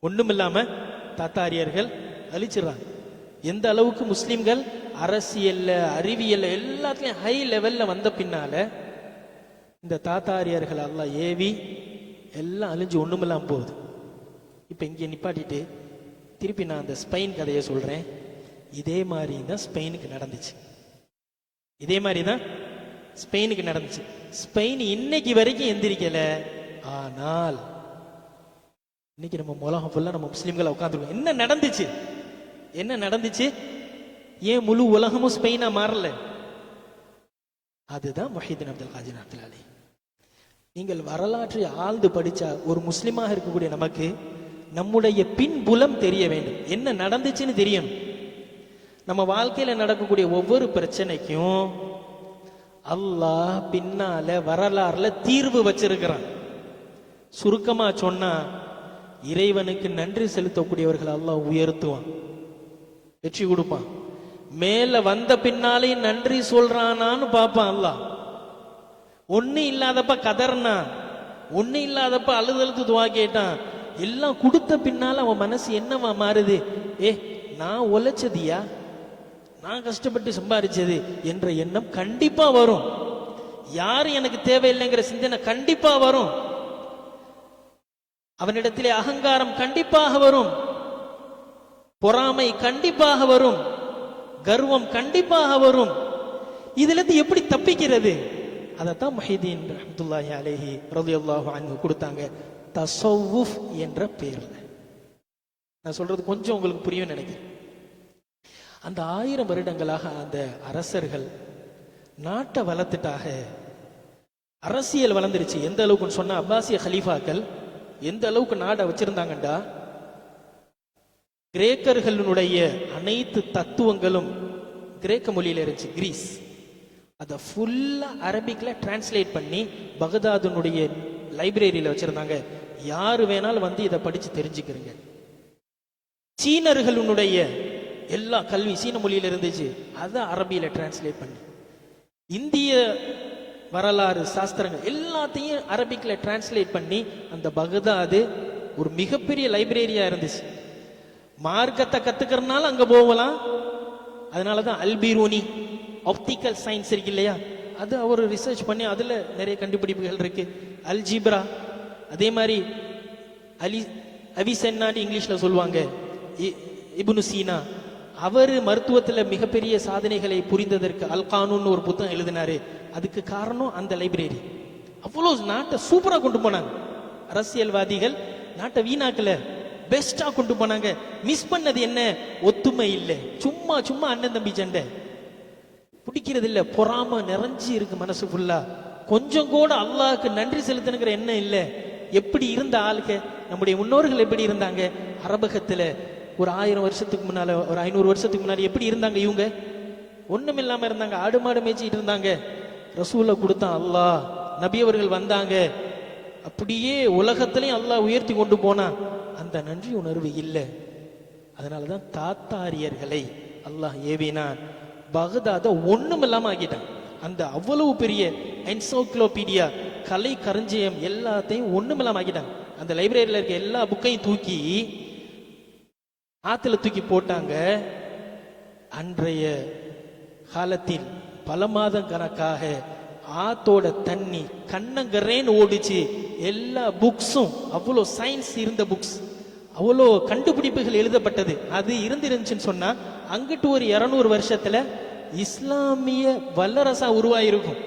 ஒண்ணுமில்லாம தாத்தாரியர்கள் அழிச்சிடறாங்க. எந்த அளவுக்கு முஸ்லிம்கள் அரசியல்ல, அறிவியல்ல எல்லாத்துலயும் ஹை லெவல்ல வந்த பின்னால இந்த தாத்தாரியார்கள் அல்லாஹ் ஏவி எல்லாம் அழிஞ்சு ஒண்ணுமில்லாம போகுது. இப்ப இங்க நிப்பாட்டிட்டு திருப்பி நான் அந்த ஸ்பெயின் கதையை சொல்றேன். இதே மாதிரி தான் ஸ்பெயினுக்கு நடந்துச்சு. இதே மாதிரி தான் ஸ்பெயினுக்கு நடந்துச்சு. ஸ்பெயின் இன்னைக்கு வரைக்கும் எந்திரிக்கல. ஆனால் இன்னைக்கு நம்ம உலகம் ஃபுல்லா நம்ம முஸ்லிம்களை உட்காந்துருக்கோம். என்ன நடந்துச்சு? என்ன நடந்துச்சு? ஏன் முழு உலகமும் ஸ்பெயினா மாறல? அதுதான் முஹிதீன் அப்துல் காதிர் ரஹ்மத்துல்லாஹி அலைஹி. நீங்கள் வரலாற்றை ஆழ்ந்து படிச்சா ஒரு முஸ்லிமாக இருக்கக்கூடிய நமக்கு நம்முடைய பின்புலம் தெரிய வேண்டும். என்ன நடந்துச்சுன்னு தெரியணும். நம்ம வாழ்க்கையில நடக்கக்கூடிய ஒவ்வொரு பிரச்சனைக்கும் அல்லாஹ் பின்னால வரலாறுல தீர்வு வச்சிருக்கிறான். சுருக்கமா சொன்னா இறைவனுக்கு நன்றி செலுத்தக்கூடியவர்கள் அல்லாஹ் உயர்த்துவான், வெற்றி கொடுப்பான். மேல வந்த பின்னாலே நன்றி சொல்றானான்னு பார்ப்பான் அல்லாஹ். ஒண்ணு இல்லாதப்ப கதர்னா, ஒண்ணு இல்லாதப்ப அழுதழுத்து துவா கேட்டான், எல்லாம் கொடுத்த பின்னால அவன் மனசு என்னவா மாறுது? நான் உழைச்சதியா, நான் கஷ்டப்பட்டு சம்பாதிச்சது என்ற எண்ணம் கண்டிப்பா வரும். யாரு எனக்கு தேவையில்லைங்கிற சிந்தனை கண்டிப்பா வரும். அவனிடத்திலே அகங்காரம் கண்டிப்பாக வரும், பொறாமை கண்டிப்பாக வரும், கர்வம் கண்டிப்பாக வரும். இதுல இருந்து எப்படி தப்பிக்கிறது? அதத்தான் முஹிதீன் ரஹ்மத்துல்லாஹி அலைஹி ரலியல்லாஹு அன்ஹு கொடுத்தாங்க, தஸவ்வுஃப் என்ற பெயர்ல. நான் சொல்றது கொஞ்சம் உங்களுக்கு புரியும் நினைக்கிறேன். அந்த 1000 வருடங்களாக அந்த அரசர்கள் நாட்டை வளர்த்துட்டாக, அரசியல் வளர்ந்துருச்சு. எந்த அளவுக்குன்னு சொன்னா அப்பாசிய ஹலீஃபாக்கள் எந்த அளவுக்கு நாடை வச்சிருந்தாங்கண்டா, கிரேக்கர்களுடைய அனைத்து தத்துவங்களும் கிரேக்க மொழியில இருந்துச்சு, கிரீஸ். அதை ஃபுல்லா அரபிக்ல டிரான்ஸ்லேட் பண்ணி பகதாதுனுடைய லைப்ரரியில வச்சிருந்தாங்க. யாரு வேணாலும் வந்து இதை படிச்சு தெரிஞ்சுக்கிறீங்க. சீனர்களுடைய எல்லா கல்வி சீன மொழியில இருந்துச்சு, அதை அரபியில டிரான்ஸ்லேட் பண்ணி இந்திய வரலாறு சாஸ்திரங்கள் எல்லாத்தையும் அரபிக்ல டிரான்ஸ்லேட் பண்ணி அந்த பகதாது ஒரு மிகப்பெரிய லைப்ரரியா இருந்துச்சு. மார்க்கத்தை கத்துக்கிறதுனால அங்க போகலாம். அதனாலதான் அல்பீரூனி ஆப்டிக்கல் சயின்ஸ் இருக்கு இல்லையா, அது அவர் ரிசர்ச் பண்ணி அதுல நிறைய கண்டுபிடிப்புகள் இருக்கு. அல்ஜிப்ரா, அதே மாதிரி அவிசென்னான்னு இங்கிலீஷ்ல சொல்லுவாங்க. இப்னு சீனா, அவர் மருத்துவத்துல மிகப்பெரிய சாதனைகளை புரிந்ததற்கு அல் கானூன் ஒரு புத்தகம் எழுதினாரு. அதுக்கு காரணம் அந்த லைப்ரரி. அவ்வளவு நாட்டை சூப்பரா கொண்டு போனாங்க. அரசியல்வாதிகள் நாட்டை வீணாக்கல, பெஸ்டா கொண்டு போனாங்க. மிஸ் பண்ணது என்ன? ஒத்துமை இல்லை, சும்மா சும்மா அண்ணன் தம்பி சண்டை, பிடிக்கிறது இல்ல, பொறாம நிறைஞ்சி இருக்கு மனசு ஃபுல்லா. கொஞ்சம் கூட அல்லாஹ்க்கு நன்றி செலுத்தணுங்கிற எண்ணம் இல்ல. எப்படி இருந்த ஆளுக்க நம்முடைய முன்னோர்கள் எப்படி இருந்தாங்க? அரபகத்துல ஒரு 1000 வருஷத்துக்கு முன்னால, ஒரு 500 வருஷத்துக்கு முன்னாடி எப்படி இருந்தாங்க? இவங்க ஒண்ணும் இல்லாம இருந்தாங்க, ஆடு மாடு மேய்ச்சிட்டு இருந்தாங்க. ரசூலை கொடுத்தான் அல்லாஹ், நபி அவர்கள் வந்தாங்க, அப்படியே உலகத்திலையும் அல்லாஹ் உயர்த்தி கொண்டு போனா. அந்த நன்றி உணர்வு இல்லை. அதனாலதான் தாத்தாரியர்களை அல்லாஹ் ஏவினான். பகதாத ஒண்ணும் இல்லாம ஆக்கிட்டான். அந்த அவ்வளவு பெரிய என்சைக்ளோபீடியா, கலை கரஞ்சியம் எல்லாத்தையும் ஒண்ணும் இல்லாம ஆக்கிட்டாங்க. அந்த லைப்ரரியில இருக்க எல்லா புக்கையும் தூக்கி ஆத்துல தூக்கி போட்டாங்க. அன்றைய காலத்தில் பல மாதம் கணக்காக ஆத்தோட தண்ணி கண்ணங்கரேன்னு ஓடிச்சு. எல்லா புக்ஸும் அவ்வளோ சயின்ஸ் இருந்த புக்ஸ், அவ்வளோ கண்டுபிடிப்புகள் எழுதப்பட்டது. அது இருந்துருந்துச்சுன்னு சொன்னா அங்கிட்டு ஒரு 200 வருஷத்துல இஸ்லாமிய வல்லரசா உருவாயிருக்கும்.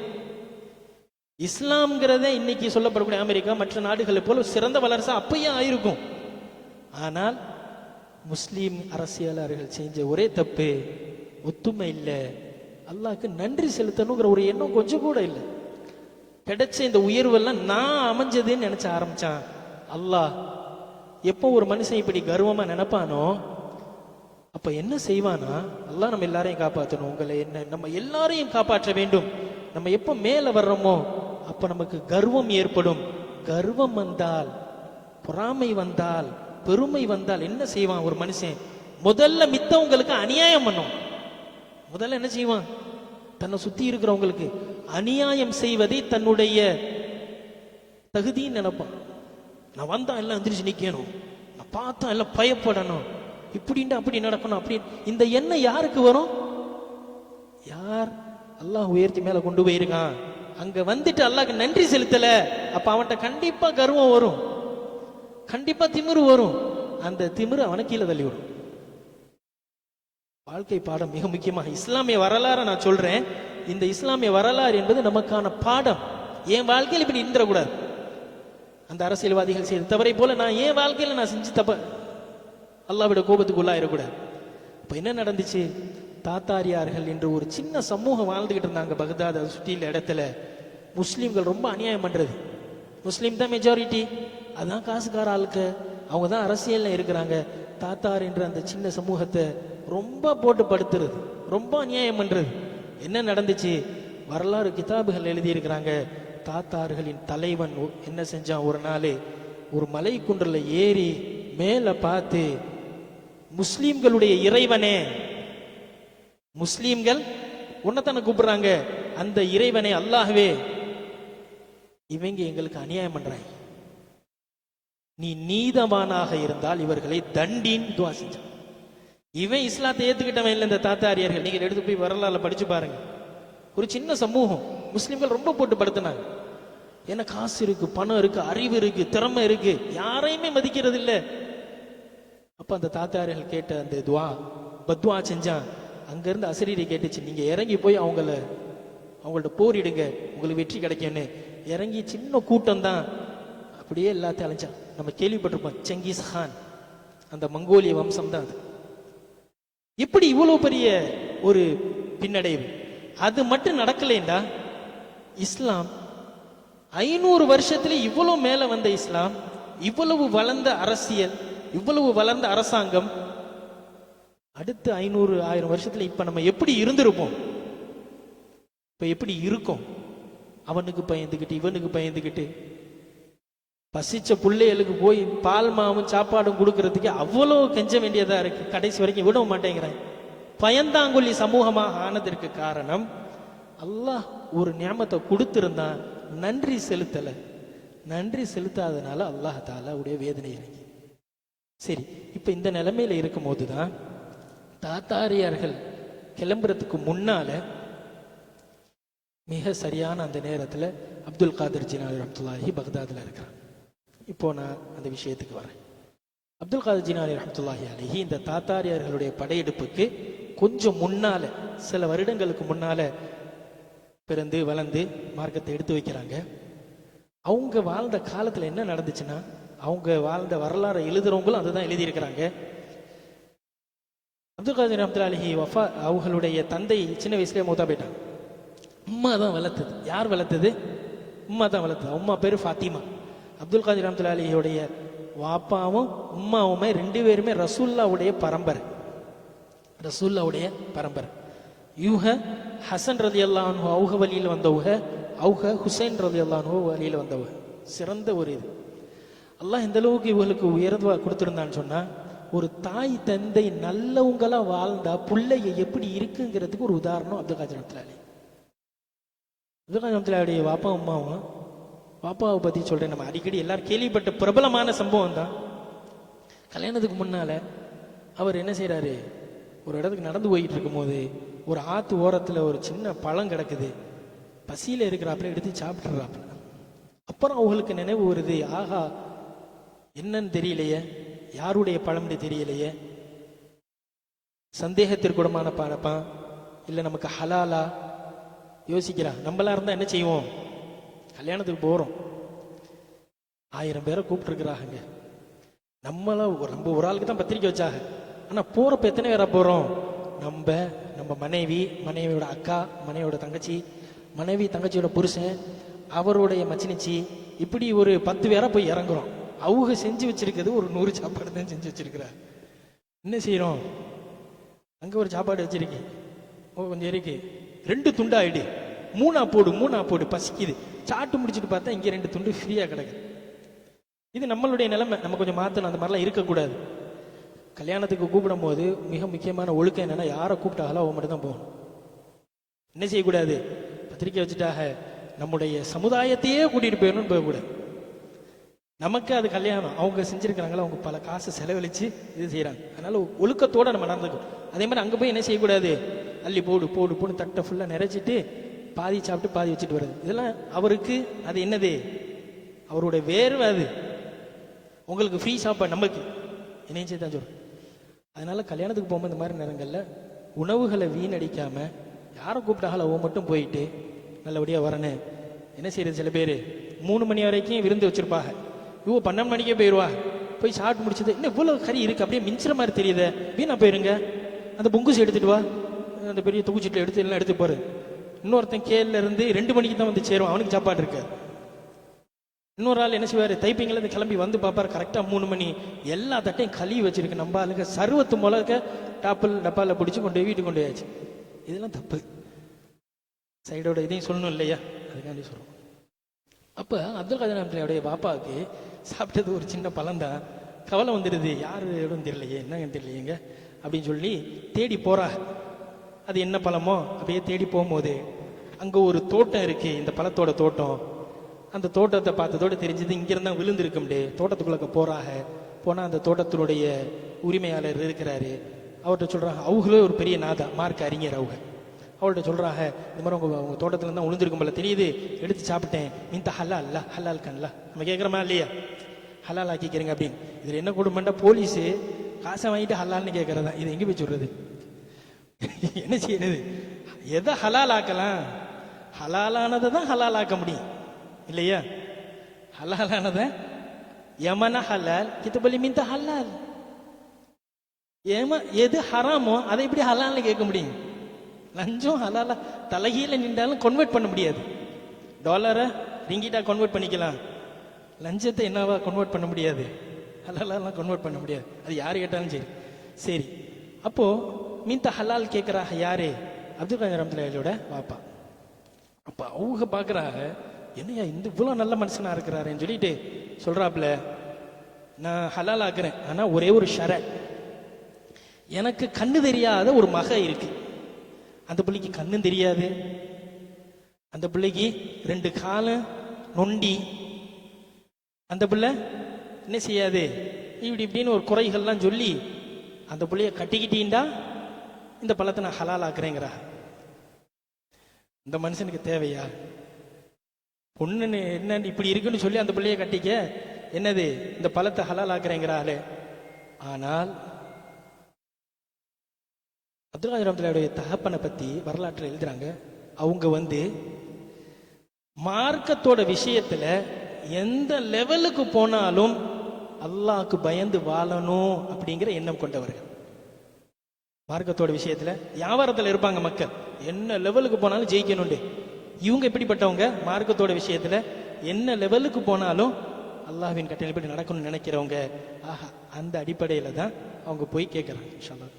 இஸ்லாம்ங்கிறத இன்னைக்கு சொல்லப்படக்கூடிய அமெரிக்கா மற்ற நாடுகளை போல சிறந்த வல்லரசா அப்பயே ஆயிருக்கும். ஆனால் முஸ்லீம் அரசியலாளர்கள் செஞ்ச ஒரே தப்பு, ஒத்துமை இல்லை, அல்லாஹ்க்கு நன்றி செலுத்தணுங்கிற ஒரு எண்ணம் கொஞ்சம் கூட இல்லை. கிடைச்ச இந்த உயர்வெல்லாம் நான் அமைஞ்சதுன்னு நினைச்ச ஆரம்பிச்சான். அல்லாஹ் எப்போ ஒரு மனுஷன் இப்படி கர்வமா நினைப்பானோ அப்ப என்ன செய்வானா, அல்லாஹ் நம்ம எல்லாரையும் காப்பாற்றணும், உங்களை என்ன நம்ம எல்லாரையும் காப்பாற்ற வேண்டும். நம்ம எப்போ மேல வர்றோமோ அப்ப நமக்கு கர்வம் ஏற்படும். கர்வம் வந்தால், பொறாமை வந்தால், பெருமை வந்தால் என்ன செய்வான் ஒரு மனுஷன்? முதல்ல மித்தவங்களுக்கு அநியாயம் பண்ணும். முதல்ல என்ன செய்வான்? தன்னை சுத்தி இருக்கிறவங்களுக்கு அநியாயம் செய்வதை தன்னுடைய தகுதின்னு நினைப்பான். நான் வந்தா எல்லாம் எந்திரிச்சு நிக்கணும், நான் பார்த்தா எல்லாம் பயப்படணும், இப்படின்ட்டு அப்படி நடக்கணும். அப்படி இந்த எண்ணம் யாருக்கு வரும்? யார் அல்லாஹ் உயர்த்தி மேல கொண்டு போயிருக்கான், அங்க வந்துட்டு அல்லாஹ்க்கு நன்றி செலுத்தல, அப்ப அவன்கிட்ட கண்டிப்பா கர்வம் வரும், கண்டிப்பா திமிரு வரும். அந்த திமிரு அவனை கீழே தள்ளி விடும். வாழ்க்கை பாடம் மிக முக்கியமாக இஸ்லாமிய வரலாறு நான் சொல்றேன். இந்த இஸ்லாமிய வரலாறு என்பது நமக்கான பாடம். என் வாழ்க்கையில் இப்படி இருந்துடக்கூடாது. அந்த அரசியல்வாதிகள் செய்த தவறை போல நான் என் வாழ்க்கையில நான் செஞ்சு தப்ப அல்லாஹ்விட கோபத்துக்கு உள்ளாயிடக்கூடாது. இப்ப என்ன நடந்துச்சு, தாத்தாரியார்கள் என்று ஒரு சின்ன சமூகம் வாழ்ந்துகிட்டு இருந்தாங்க பகதாத் சுற்றியுள்ள இடத்துல. முஸ்லீம்கள் ரொம்ப அநியாயம் பண்றது. முஸ்லீம் தான் மெஜாரிட்டி, அதான் காசுக்கார ஆளுக்கு, அவங்க தான் அரசியல்ல இருக்கிறாங்க. தாத்தார் என்ற அந்த சின்ன சமூகத்தை ரொம்ப போட்டு படுத்துறது, ரொம்ப அநியாயம் பண்றது. என்ன நடந்துச்சு, வரலாறு கிதாபுகள் எழுதியிருக்கிறாங்க. தாத்தார்களின் தலைவன் என்ன செஞ்சான், ஒரு நாள் ஒரு மலை குன்றில் ஏறி மேல பார்த்து, முஸ்லீம்களுடைய இறைவனே, முஸ்லீம்கள் உன்னதான கூப்பிடுறாங்க, அந்த இறைவனே அல்லாஹ்வே, இவங்க எங்களுக்கு அநியாயம் பண்றாங்க, நீ நீதவானாக இருந்தால் இவர்களை தண்டின்னு துவா செஞ்சான். இவன் இஸ்லாத்தை ஏத்துக்கிட்டவன் இல்லை. இந்த தாத்தாரியர்கள் நீங்க எடுத்து போய் வரலாறுல படிச்சு பாருங்க. ஒரு சின்ன சமூகம் முஸ்லிம்கள் ரொம்ப போட்டு படுத்தினாங்க. ஏன்னா காசு இருக்கு, பணம் இருக்கு, அறிவு இருக்கு, திறமை இருக்கு, யாரையுமே மதிக்கிறது இல்லை. அப்ப அந்த தாத்தாரியர்கள் கேட்ட அந்த துவா பத்வா செஞ்சான். அங்கிருந்து அசரீரி கேட்டுச்சு, நீங்க இறங்கி போய் அவங்கள்ட்ட போரிடுங்க, உங்களுக்கு வெற்றி கிடைக்கும்னு. இறங்கி சின்ன கூட்டம் தான் அப்படியே எல்லாத்தையும் அழைச்சான். நம்ம கேள்விப்பட்டிருப்போம் செங்கிஸ் கான், அந்த மங்கோலிய வம்சம் தான் அது. இப்படி இவ்வளவு பெரிய ஒரு பின்னடைவு. அது மட்டும் நடக்கலைண்டா, இஸ்லாம் 500 வருஷத்துல இவ்வளவு மேல வந்த இஸ்லாம், இவ்வளவு வளர்ந்த அரசியல், இவ்வளவு வளர்ந்த அரசாங்கம், அடுத்த 500-1000 வருஷத்துல இப்ப நம்ம எப்படி இருந்திருப்போம், இப்ப எப்படி இருக்கும்? அவனுக்கு பயந்துகிட்டு, இவனுக்கு பயந்துகிட்டு, பசிச்ச பிள்ளைகளுக்கு போய் பால் மாவும் சாப்பாடும் கொடுக்கறதுக்கு அவ்வளவு கெஞ்ச வேண்டியதா இருக்கு. கடைசி வரைக்கும் விட மாட்டேங்கிறேன். பயந்தாங்கொல்லி சமூகமாக ஆனதற்கு காரணம், அல்லாஹ் ஒரு நியமத்தை கொடுத்திருந்தான், நன்றி செலுத்தல. நன்றி செலுத்தாதனால அல்லாஹ் தாலா உடைய வேதனை இறங்கி. சரி, இப்ப இந்த நிலைமையில இருக்கும் போதுதான் தாத்தாரியார்கள் கிளம்புறதுக்கு முன்னால மிக சரியான அந்த நேரத்தில் அப்துல் காதர் ஜிலானி ரஹ்மத்துல்லாஹி பக்தாதுல இருக்கிறான். இப்போ நான் அந்த விஷயத்துக்கு வரேன். அப்துல் காதர் ஜிலானி ரஹ்மத்துல்லாஹி அலைஹி இந்த தாத்தாரியார்களுடைய படையெடுப்புக்கு கொஞ்சம் முன்னால, சில வருடங்களுக்கு முன்னால பிறந்து வளர்ந்து மார்க்கத்தை எடுத்து வைக்கிறாங்க. அவங்க வாழ்ந்த காலத்துல என்ன நடந்துச்சுன்னா, அவங்க வாழ்ந்த வரலாறு எழுதுறவங்களும் அதுதான் எழுதியிருக்கிறாங்க. அப்துல் காதர் ரஹ்மத்துல்லாஹி அலைஹி வஃபா, அவங்களுடைய தந்தை சின்ன வயசுலேயே மூத்தா போயிட்டாங்க. உம்மா தான் வளர்த்தது. யார் வளர்த்தது? உம்மா தான் வளர்த்தது. உம்மா பேரு ஃபாத்திமா. அப்துல் காதர் ரஹ்மத்துல்லாஹி அலைஹியோடைய வாப்பாவும் உம்மாவுமே 2 பேருமே ரசூல்லாவுடைய பரம்பரை. ரசூல்லாவுடைய பரம்பரை. யூஹ ஹசன் ரலியல்லாஹு அன்ஹு அவுஹ வழியில் வந்தவங்க, அவுஹ ஹுசைன் ரலியல்லாஹு அன்ஹு வழியில் வந்தவங்க. சிறந்த ஒரு இது. அல்லாஹ் இந்த அளவுக்கு இவங்களுக்கு உயர்வா கொடுத்திருந்தான்னு சொன்னா, ஒரு தாய் தந்தை நல்லவங்களா வாழ்ந்தா பிள்ளைய எப்படி இருக்குங்கிறதுக்கு ஒரு உதாரணம் அப்துல் காதர் ரஹ்மத்துல்லாஹி அலைஹி. அப்துல் காதர் ரஹ்மத்துல்லாஹி அலைஹி வாப்பா உம்மாவும், பாப்பாவை பத்தி சொல்றேன். நம்ம அடிக்கடி எல்லாரும் கேள்விப்பட்ட பிரபலமான சம்பவம் தான். கல்யாணத்துக்கு முன்னால அவர் என்ன செய்யறாரு, ஒரு இடத்துக்கு நடந்து போயிட்டு இருக்கும் போது ஒரு ஆத்து ஓரத்துல ஒரு சின்ன பழம் கிடக்குது. பசியில இருக்கிறாப்புல எடுத்து சாப்பிட்டுறாப்புல. அப்புறம் அவங்களுக்கு நினைவு வருது, ஆஹா என்னன்னு தெரியலையே, யாருடைய பழம்னு தெரியலையே, சந்தேகத்திற்குடமான பழப்பா இல்ல நமக்கு ஹலாலா யோசிக்கிறா. நம்மளா இருந்தா என்ன செய்வோம், கல்யாணத்துக்கு போறோம், 1000 பேரை கூப்பிட்டுருக்குறாங்க, நம்ம ஒரு ஆளுக்கு தான் பத்திரிக்கை வச்சாங்க. ஆனா போறப்ப எத்தனை பேரா போறோம், நம்ம மனைவி, மனைவியோட அக்கா, மனைவியோட தங்கச்சி, மனைவி தங்கச்சியோட புருஷன், அவருடைய மச்சினிச்சி, இப்படி ஒரு 10 பேரா போய் இறங்குறோம். அவங்க செஞ்சு வச்சிருக்கிறது ஒரு 100 சாப்பாடு தான் செஞ்சு வச்சிருக்கிறார். என்ன செய்யறோம், அங்க ஒரு சாப்பாடு வச்சிருக்கு, கொஞ்சம் இருக்கு, 2 துண்டா ஆயிடு, 3 போடு, பசிக்குது, சாட்டு முடிச்சுட்டு பார்த்தா இங்க 2 துண்டு ஃப்ரீயா கிடக்கு. இது நம்மளுடைய நிலைமை. நம்ம கொஞ்சம் மாத்தணும், அந்த மாதிரிலாம் இருக்கக்கூடாது. கல்யாணத்துக்கு கூப்பிடும் போது மிக முக்கியமான ஒழுக்கம் என்னன்னா, யாரை கூப்பிட்டாங்களோ அவன் மட்டும் தான் போகணும். என்ன செய்யக்கூடாது, பத்திரிக்கை வச்சுட்டாக நம்முடைய சமுதாயத்தையே கூட்டிட்டு போயிடணும்னு போகக்கூடாது. நமக்கு அது கல்யாணம், அவங்க செஞ்சிருக்கிறாங்களா, அவங்க பல காசு செலவழிச்சு இது செய்யறாங்க, அதனால ஒழுக்கத்தோட நம்ம நடந்துக்கணும். அதே மாதிரி அங்க போய் என்ன செய்யக்கூடாது, அள்ளி போடு போடு போடு தட்டை ஃபுல்லாக நிறைச்சிட்டு பாதி சாப்பிட்டு பாதி வச்சுட்டு வருது. இதெல்லாம் அவருக்கு அது என்னது, அவருடைய வேர்வை அது. உங்களுக்கு ஃப்ரீ சாப்பாடு, நமக்கு என்னையும் சேர்த்து தான் சொல்கிறேன். அதனால கல்யாணத்துக்கு போகும்போது இந்த மாதிரி நேரங்களில் உணவுகளை வீணடிக்காம யாரை கூப்பிட்டாங்களோ அவன் மட்டும் போயிட்டு நல்லபடியாக வரணும். என்ன செய்யறது, சில பேர் 3 மணி வரைக்கும் விருந்து வச்சிருப்பாங்க, இவ 12 மணிக்கே போயிடுவா. போய் சாப்பிட்டு முடிச்சது, இன்னும் இவ்வளோ கறி இருக்கு, அப்படியே மிஞ்சுற மாதிரி தெரியுது, வீணா போயிருங்க, அந்த பொங்குசி எடுத்துட்டு வா, அந்த பெரிய தொகுச்சீட்டில் எடுத்து எல்லாம் எடுத்து போரு. இன்னொருத்தன் கேள்ல இருந்து 2 மணிக்கு தான் வந்து சேருவான், அவனுக்கு சாப்பாடு இருக்கு. இன்னொரு ஆள் என்ன செய்வார், தைப்பிங்கில் இருந்து கிளம்பி வந்து பார்ப்பார், கரெக்டாக 3 மணி, எல்லா தட்டையும் கழுவி வச்சிருக்கு. நம்ம ஆளுங்க சர்வத்து மிளக டாப்பில் டப்பாவில் பிடிச்சி கொண்டு போய் வீட்டுக்கு கொண்டு போயாச்சு. இதெல்லாம் தப்பு. சைடோட இதையும் சொல்லணும் இல்லையா, அதுக்காண்டி சொல்கிறோம். அப்போ அப்துல் காதர் அஹமத்துல்லாஹுடைய பாப்பாவுக்கு சாப்பிட்டது ஒரு சின்ன பழம் தான், கவலை வந்துடுது, யாரும் தெரியலையே, என்னங்க தெரியலையேங்க அப்படின்னு சொல்லி தேடி போறா. அது என்ன பழமோ அப்படியே தேடி போகும்போது அங்கே ஒரு தோட்டம் இருக்கு, இந்த பழத்தோட தோட்டம். அந்த தோட்டத்தை பார்த்ததோடு தெரிஞ்சது இங்கிருந்தா விழுந்திருக்கும்டே. தோட்டத்துக்குள்ள போறாக, போனால் அந்த தோட்டத்தினுடைய உரிமையாளர் இருக்கிறாரு. அவர்கிட்ட சொல்றாங்க, அவங்களே ஒரு பெரிய நாதா மார்க் அறிஞர், அவள்கிட்ட சொல்றாங்க, இந்த மாதிரி உங்க தோட்டத்துல தான் விழுந்திருக்கும் போல தெரியுது, எடுத்து சாப்பிட்டேன், இந்த ஹல்லா அல்ல ஹல்லால் கண்ணலா, நம்ம கேட்குறோமா இல்லையா, ஹலால் ஆக்கிக்கிறீங்க அப்படின்னு. இதில் என்ன கொடுமைண்டா, போலீஸு காசை வாங்கிட்டு ஹலால்னு கேட்கறதா, இது எங்கே போய் சொல்றது, என்ன செய்யறது, எதை ஹலால் ஆக்கலாம், ஹலாலானதை தான் ஹலால் ஆக்க முடியும் இல்லையா, ஹலாலானதை யமன ஹலால் கித்தபலி மிந்த ஹலால், எது ஹராமோ அதை எப்படி ஹலால்னு கேட்க முடியும். லஞ்சம் ஹலாலா தலைகீழ நின்றாலும் கன்வெர்ட் பண்ண முடியாது. டாலரை ரிங்கிட்டா கன்வெர்ட் பண்ணிக்கலாம், லஞ்சத்தை என்னவா கன்வெர்ட் பண்ண முடியாது, ஹலாலாம் கன்வெர்ட் பண்ண முடியாது. அது யாரு கேட்டாலும் சரி. சரி, அப்போ மீந்த ஹலால் கேட்குறாங்க யாரு, அப்துல் காதர் ரஹ்மத்துல்லாஹியோட பாப்பா. அப்போ அவங்க பார்க்குறாங்க, என்னையா இந்த இவ்வளோ நல்ல மனுஷனா இருக்கிறாருன்னு சொல்லிட்டு சொல்றாப்புல, நான் ஹலால் ஆக்குறேன், ஆனால் ஒரே ஒரு ஷர, எனக்கு கண்ணு தெரியாத ஒரு மக இருக்கு. அந்த பிள்ளைக்கு கண்ணும் தெரியாது, அந்த பிள்ளைக்கு 2 காலம் நொண்டி, அந்த பிள்ளை என்ன செய்யாது, இப்படி இப்படின்னு ஒரு குறைகள்லாம் சொல்லி அந்த பிள்ளைய கட்டிக்கிட்டீண்டா இந்த பழத்தை நான் ஹலால் ஆக்குறேங்கிறா. இந்த மனுஷனுக்கு தேவையா, பொண்ணு என்ன இப்படி இருக்குன்னு சொல்லி அந்த பிள்ளைய கட்டிக்க, என்னது இந்த பழத்தை ஹலால் ஆக்குறேங்கிறாளே. ஆனால் அப்துல் காதர் ரஹ்மத்துல்லாஹியுடைய தகப்பனை பத்தி வரலாற்றில் எழுதுறாங்க, அவங்க மார்க்கத்தோட விஷயத்துல எந்த லெவலுக்கு போனாலும் அல்லாஹ்க்கு பயந்து வாழணும் அப்படிங்கிற எண்ணம் கொண்டவர்கள். மார்க்கத்தோட விஷயத்துல வியாபாரத்துல இருப்பாங்க மக்கள், என்ன லெவலுக்கு போனாலும் ஜெயிக்கணும்னு. இவங்க எப்படிப்பட்டவங்க, மார்க்கத்தோட விஷயத்துல என்ன லெவலுக்கு போனாலும் அல்லாஹ்வின் கட்டளைப்படி நடக்கணும்னு நினைக்கிறவங்க. ஆஹா, அந்த அடிப்படையில தான் அவங்க போய் கேட்கறாங்க. இன்ஷா அல்லாஹ்.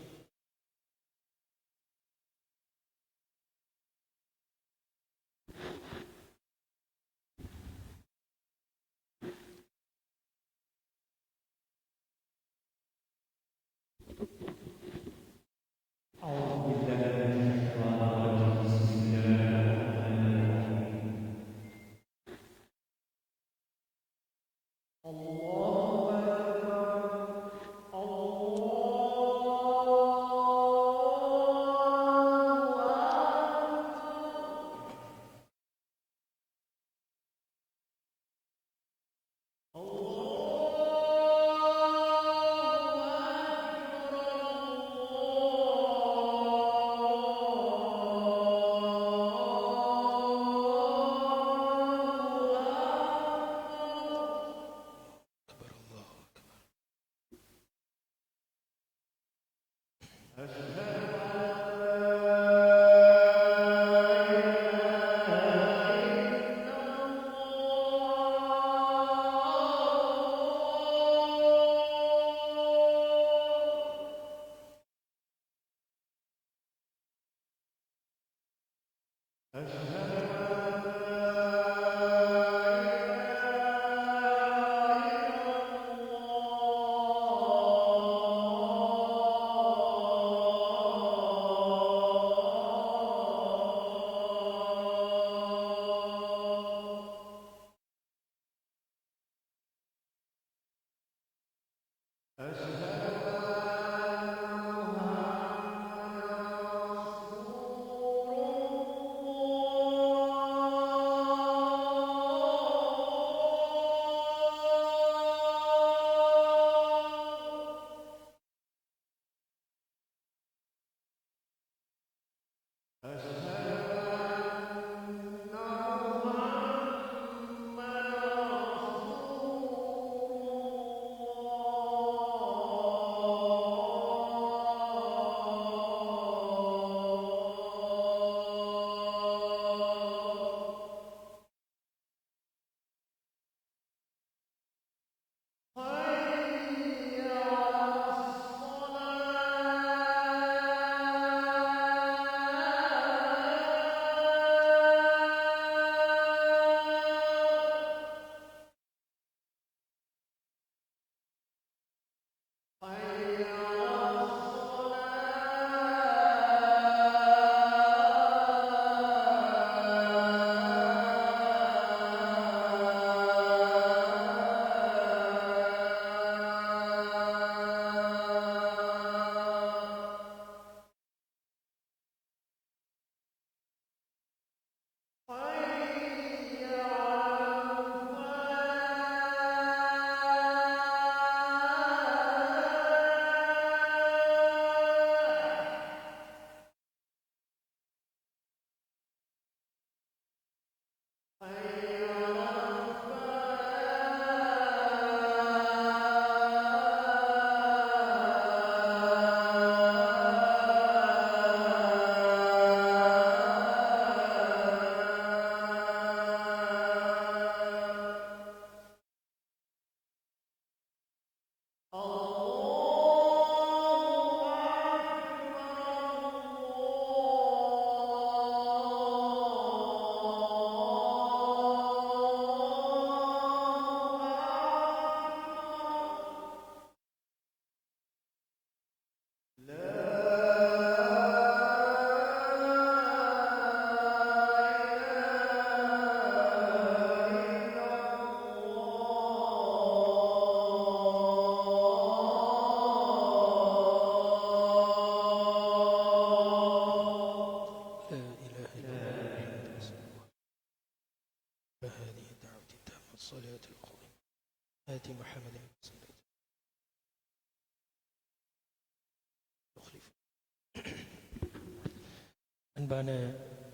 அன்பான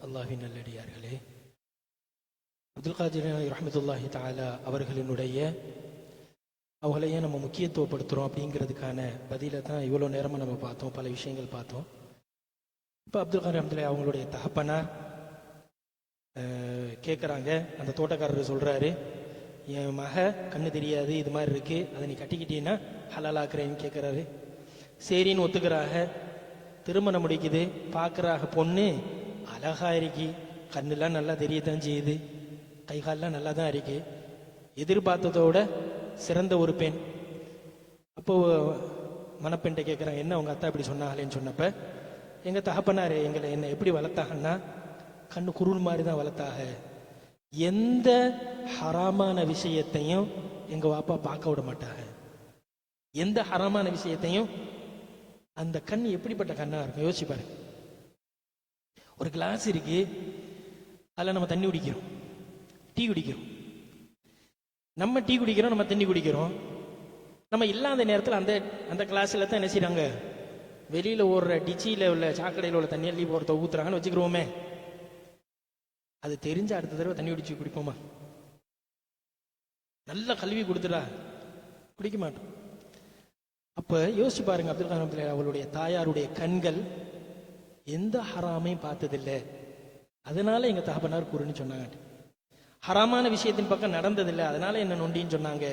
அல்லாஹ்வின் நல்லடியார்களே, அப்துல் காதிர் ரஹ்மத்துல்லாஹி தஆலா அவர்களினுடைய அவங்களையே நம்ம முக்கியத்துவப்படுத்துகிறோம் அப்படிங்கிறதுக்கான பதிலை தான் இவ்வளோ நேரமாக நம்ம பார்த்தோம், பல விஷயங்கள் பார்த்தோம். இப்போ அப்துல் காதிர் ரஹ்மத்துல்லாஹி அவங்களுடைய தகப்பனார் கேட்குறாங்க. அந்த தோட்டக்காரர் சொல்கிறாரு, என் மக கண்ணு தெரியாது, இது மாதிரி இருக்கு, அதை நீ கட்டிக்கிட்டீங்கன்னா ஹலாலாக்குறேன்னு கேட்குறாரு. சரின்னு ஒத்துக்கிறாங்க. திருமணம் முடிக்குது. பார்க்குறாக பொண்ணு அழகா இருக்கு, கண்ணுலாம் நல்லா தெரியத்தான் செய்யுது, கை கால்லாம் நல்லா தான் இருக்கு, எதிர்பார்த்ததோட சிறந்த ஒரு பெண். அப்போ மணப்பெண்கிட்ட கேட்குறாங்க, என்ன உங்க அத்தா இப்படி சொன்னாங்களேன்னு சொன்னப்ப, எங்க தகப்பனாரு என்னை எப்படி வளர்த்தாங்கன்னா கண்ணு குருள் மாதிரி தான் வளர்த்தாக. எந்த ஹராமான விஷயத்தையும் எங்க வாப்பா பார்க்க விட மாட்டாங்க. எந்த ஹராமான விஷயத்தையும். அந்த கண் எப்படிப்பட்ட கண்ணா இருக்கும் யோசிச்சு பாருங்க. ஒரு கிளாஸ் இருக்கு, அதில் நம்ம தண்ணி குடிக்கிறோம், டீ குடிக்கிறோம். நம்ம டீ குடிக்கிறோம், நம்ம தண்ணி குடிக்கிறோம். நம்ம இல்லாத நேரத்தில் அந்த அந்த கிளாஸில் தான் என்ன செய்யறாங்க, வெளியில் ஓடுற டிச்சியில் உள்ள சாக்கடையில் உள்ள தண்ணி அள்ளி போகிறத ஊத்துறாங்கன்னு வச்சுக்கிறோமே. அது தெரிஞ்ச அடுத்த தடவை தண்ணி குடிச்சு குடிப்போமா? நல்ல கல்வி கொடுத்துடா குடிக்க மாட்டோம். அப்ப யோசிச்சு பாருங்க, அப்துல் கலாம் அவளுடைய தாயாருடைய கண்கள் எந்த ஹராமையும் பார்த்ததில்லை. அதனால எங்க தகப்பனார் குருன்னு சொன்னாங்க. ஹராமான விஷயத்தின் பக்கம் நடந்ததில்லை, அதனால என்ன நொண்டின்னு சொன்னாங்க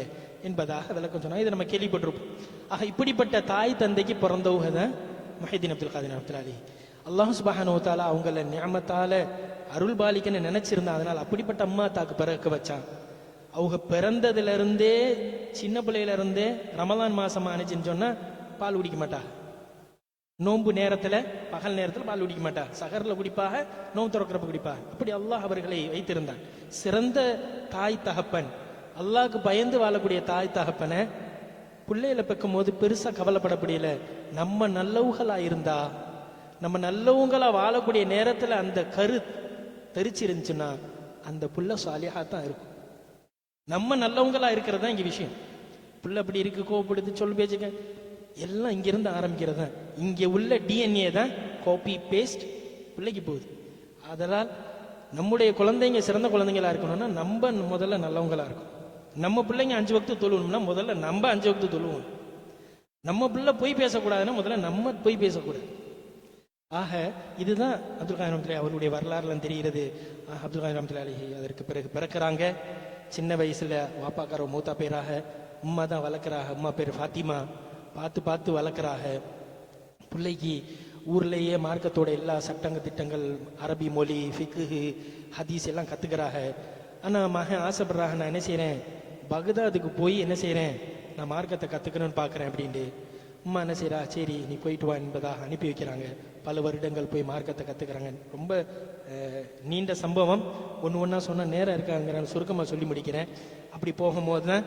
என்பதாக விளக்கம் சொன்னாங்க. இதை நம்ம கேள்விப்பட்டிருப்போம். ஆக இப்படிப்பட்ட தாய் தந்தைக்கு பிறந்தவங்க தான் முஹைதீன் அப்துல் காதிர் ரஹ்மத்துல்லாஹி அலைஹி. அல்லாஹ் சுப்ஹானஹு வ தஆலா அவங்கள நிஅமத்தால அருள் பாலிக்கன்னு நினைச்சிருந்தா, அதனால அப்படிப்பட்ட அம்மா தாக்கு பிறக்க வச்சான். அவங்க பிறந்ததுல இருந்தே சின்ன பிள்ளையில இருந்தே ரமலான் மாசமா அனுச்சுன்னு சொன்னா பால் குடிக்க மாட்டா. நோன்பு நேரத்துல பகல் நேரத்துல பால் குடிக்க மாட்டா, சகர்ல குடிப்பாக, நோன்பு திறக்கிறப்ப குடிப்பாக. அப்படி அல்லாஹ் அவர்களை வைத்திருந்தான். சிறந்த தாய் தகப்பன், அல்லாஹ்க்கு பயந்து வாழக்கூடிய தாய் தகப்பனை பிள்ளைகளை பெக்கும் போது பெருசா கவலைப்படப்படியல. நம்ம நல்லவங்களா இருந்தா, நம்ம நல்லவங்களா வாழக்கூடிய நேரத்துல அந்த கரு தெரிச்சு இருந்துச்சுன்னா அந்த புள்ள சாலிஹா தான் இருக்கும். நம்ம நல்லவங்களா இருக்கிறது தான் இங்க விஷயம். புள்ள அப்படி இருக்கு, கோபப்படுது, சொல் பேச்சுக்க எல்லாம் இங்கிருந்து ஆரம்பிக்கிறது தான். இங்க உள்ள டிஎன்ஏ தான் காப்பி பேஸ்ட் பிள்ளைக்கு போகுது. அதனால் நம்முடைய குழந்தைங்க சிறந்த குழந்தைங்களா இருக்கணும்னா நம்ம முதல்ல நல்லவங்களா இருக்கும். நம்ம பிள்ளைங்க 5 வக்து தொழுவணும்னா முதல்ல நம்ம 5 வக்து தொழுவோம். நம்ம பிள்ளை பொய் பேசக்கூடாதுன்னா முதல்ல நம்ம பொய் பேசக்கூடாது. ஆக இதுதான் அப்துல் காதிர் ரஹ்மத்துல்லாஹி அவருடைய வரலாறுலாம் தெரிகிறது. அப்துல் காதிர் ரஹ்மத்துல்லாஹி அலைஹி அதற்கு பிறகு பிறக்கிறாங்க. சின்ன வயசுல வாப்பாக்கார மூத்தா பேராக உம்மா தான் வளர்க்குறாங்க. அம்மா பேர் ஃபாத்திமா. பார்த்து பார்த்து வளர்க்குறாங்க. பிள்ளைக்கு ஊர்லேயே மார்க்கத்தோட எல்லா சட்டங்க திட்டங்கள், அரபி மொழி, ஃபிக்ஹு, ஹதீஸ் எல்லாம் கற்றுக்கிறாங்க. ஆனால் மகன் ஆசைப்படுறாங்க, நான் என்ன செய்கிறேன், பகதாதுக்கு போய் என்ன செய்கிறேன், நான் மார்க்கத்தை கற்றுக்கணும்னு பார்க்குறேன் அப்படின்ட்டு. அம்மா என்ன செய்கிறா, சரி நீ போயிட்டு வா என்பதாக அனுப்பி வைக்கிறாங்க. பல வருடங்கள் போய் மார்க்கத்தை கற்றுக்கிறாங்க. ரொம்ப நீண்ட சம்பவம், ஒன்று ஒன்றா சொன்னால் நேரம் இருக்காங்கிற சுருக்கமாக சொல்லி முடிக்கிறேன். அப்படி போகும்போது தான்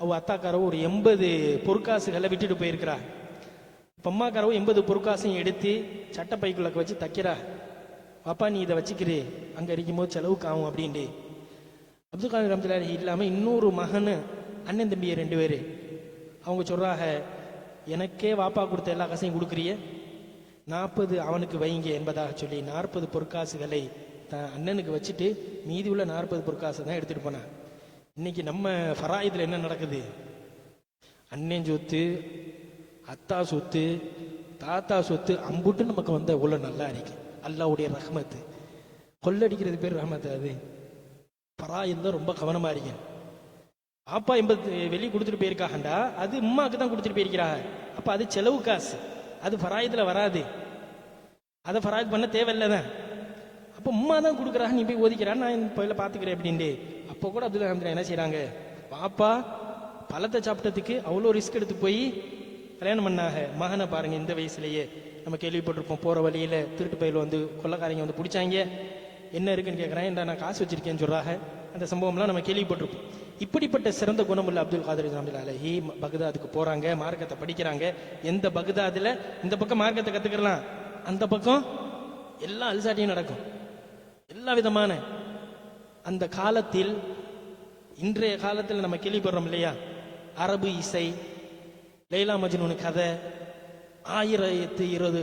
அவள் அத்தாக்காரவோ ஒரு 80 பொற்காசுகளை விட்டுட்டு போயிருக்கிறா. அம்மாக்காரவோ 80 பொற்காசையும் எடுத்து சட்டப்பைக்குள்ள வச்சு தைக்கிறா. பாப்பா நீ இதை வச்சுக்கிறே, அங்கே இருக்கும்போது செலவுக்கு ஆகும் அப்படின்ட்டு. அப்துல் காதர் ரஹ்மத்துல்லாஹி இல்லாமல் இன்னொரு மகன், அண்ணன் தம்பியை 2 பேர், அவங்க சொல்கிறாங்க, எனக்கே வாப்பா கொடுத்த எல்லா காசையும் கொடுக்குறிய, 40 அவனுக்கு வைங்க என்பதாக சொல்லி 40 பொற்காசுகளை தான் அண்ணனுக்கு வச்சுட்டு மீதி உள்ள 40 பொற்காசை தான் எடுத்துகிட்டு போனான். இன்னைக்கு நம்ம ஃபராயிதில் என்ன நடக்குது? அண்ணன் சொத்து, அத்தா சொத்து, தாத்தா சொத்து அம்புட்டு நமக்கு வந்த உள்ள நல்லா இருக்கு. அல்லாவுடைய ரஹ்மத்து. கொள்ளடிக்கிறது பேர் ரஹ்மத்து. அது ஃபராயிதில் ரொம்ப கவனமாக இருக்கேன். அப்பா 80 வெளியே கொடுத்துட்டு போயிருக்காங்கண்டா, அது உம்மாக்கு தான் கொடுத்துட்டு போயிருக்கிறாங்க. அப்போ அது செலவு காசு, அது ஃபராயிதில் வராது. அதை ஃபராயித் பண்ண தேவையில்லை தான். அப்போ உம்மா தான் கொடுக்குறாங்க, நீ போய் ஓதிக்கிறான், நான் போயில பார்த்துக்கிறேன் அப்படின்ட்டு. அப்போ கூட அப்துல் ரஹ்மான் என்ன செய்கிறாங்க, பாப்பா பழத்தை சாப்பிட்டதுக்கு அவ்வளோ ரிஸ்க் எடுத்து போய் கல்யாணம் பண்ணாங்க. மகனை பாருங்க, இந்த வயசுலேயே நம்ம கேள்விப்பட்டிருப்போம், போகிற வழியில் திருட்டு பயில வந்து கொள்ளக்காரங்க வந்து பிடிச்சாங்க. என்ன இருக்குன்னு கேட்குறேன், இந்த நான் காசு வச்சிருக்கேன்னு சொல்கிறாங்க. அந்த சம்பவம்லாம் நம்ம கேள்விப்பட்டிருப்போம். இப்படிப்பட்ட சிறந்த குணமுள்ள அப்துல் காதர் ரஹ்மத்துல்லாஹி பக்தாதுக்கு போகிறாங்க, மார்க்கத்தை படிக்கிறாங்க. எந்த பக்தாதில் இந்த பக்கம் மார்க்கத்தை கற்றுக்கலாம், அந்த பக்கம் எல்லா அல்சாட்டியும் நடக்கும். எல்லா விதமான அந்த காலத்தில், இன்றைய காலத்தில் நம்ம கேள்விப்படுறோம் இல்லையா, அரபு இசை, லைலா மஜ்னூன் கதை, 1020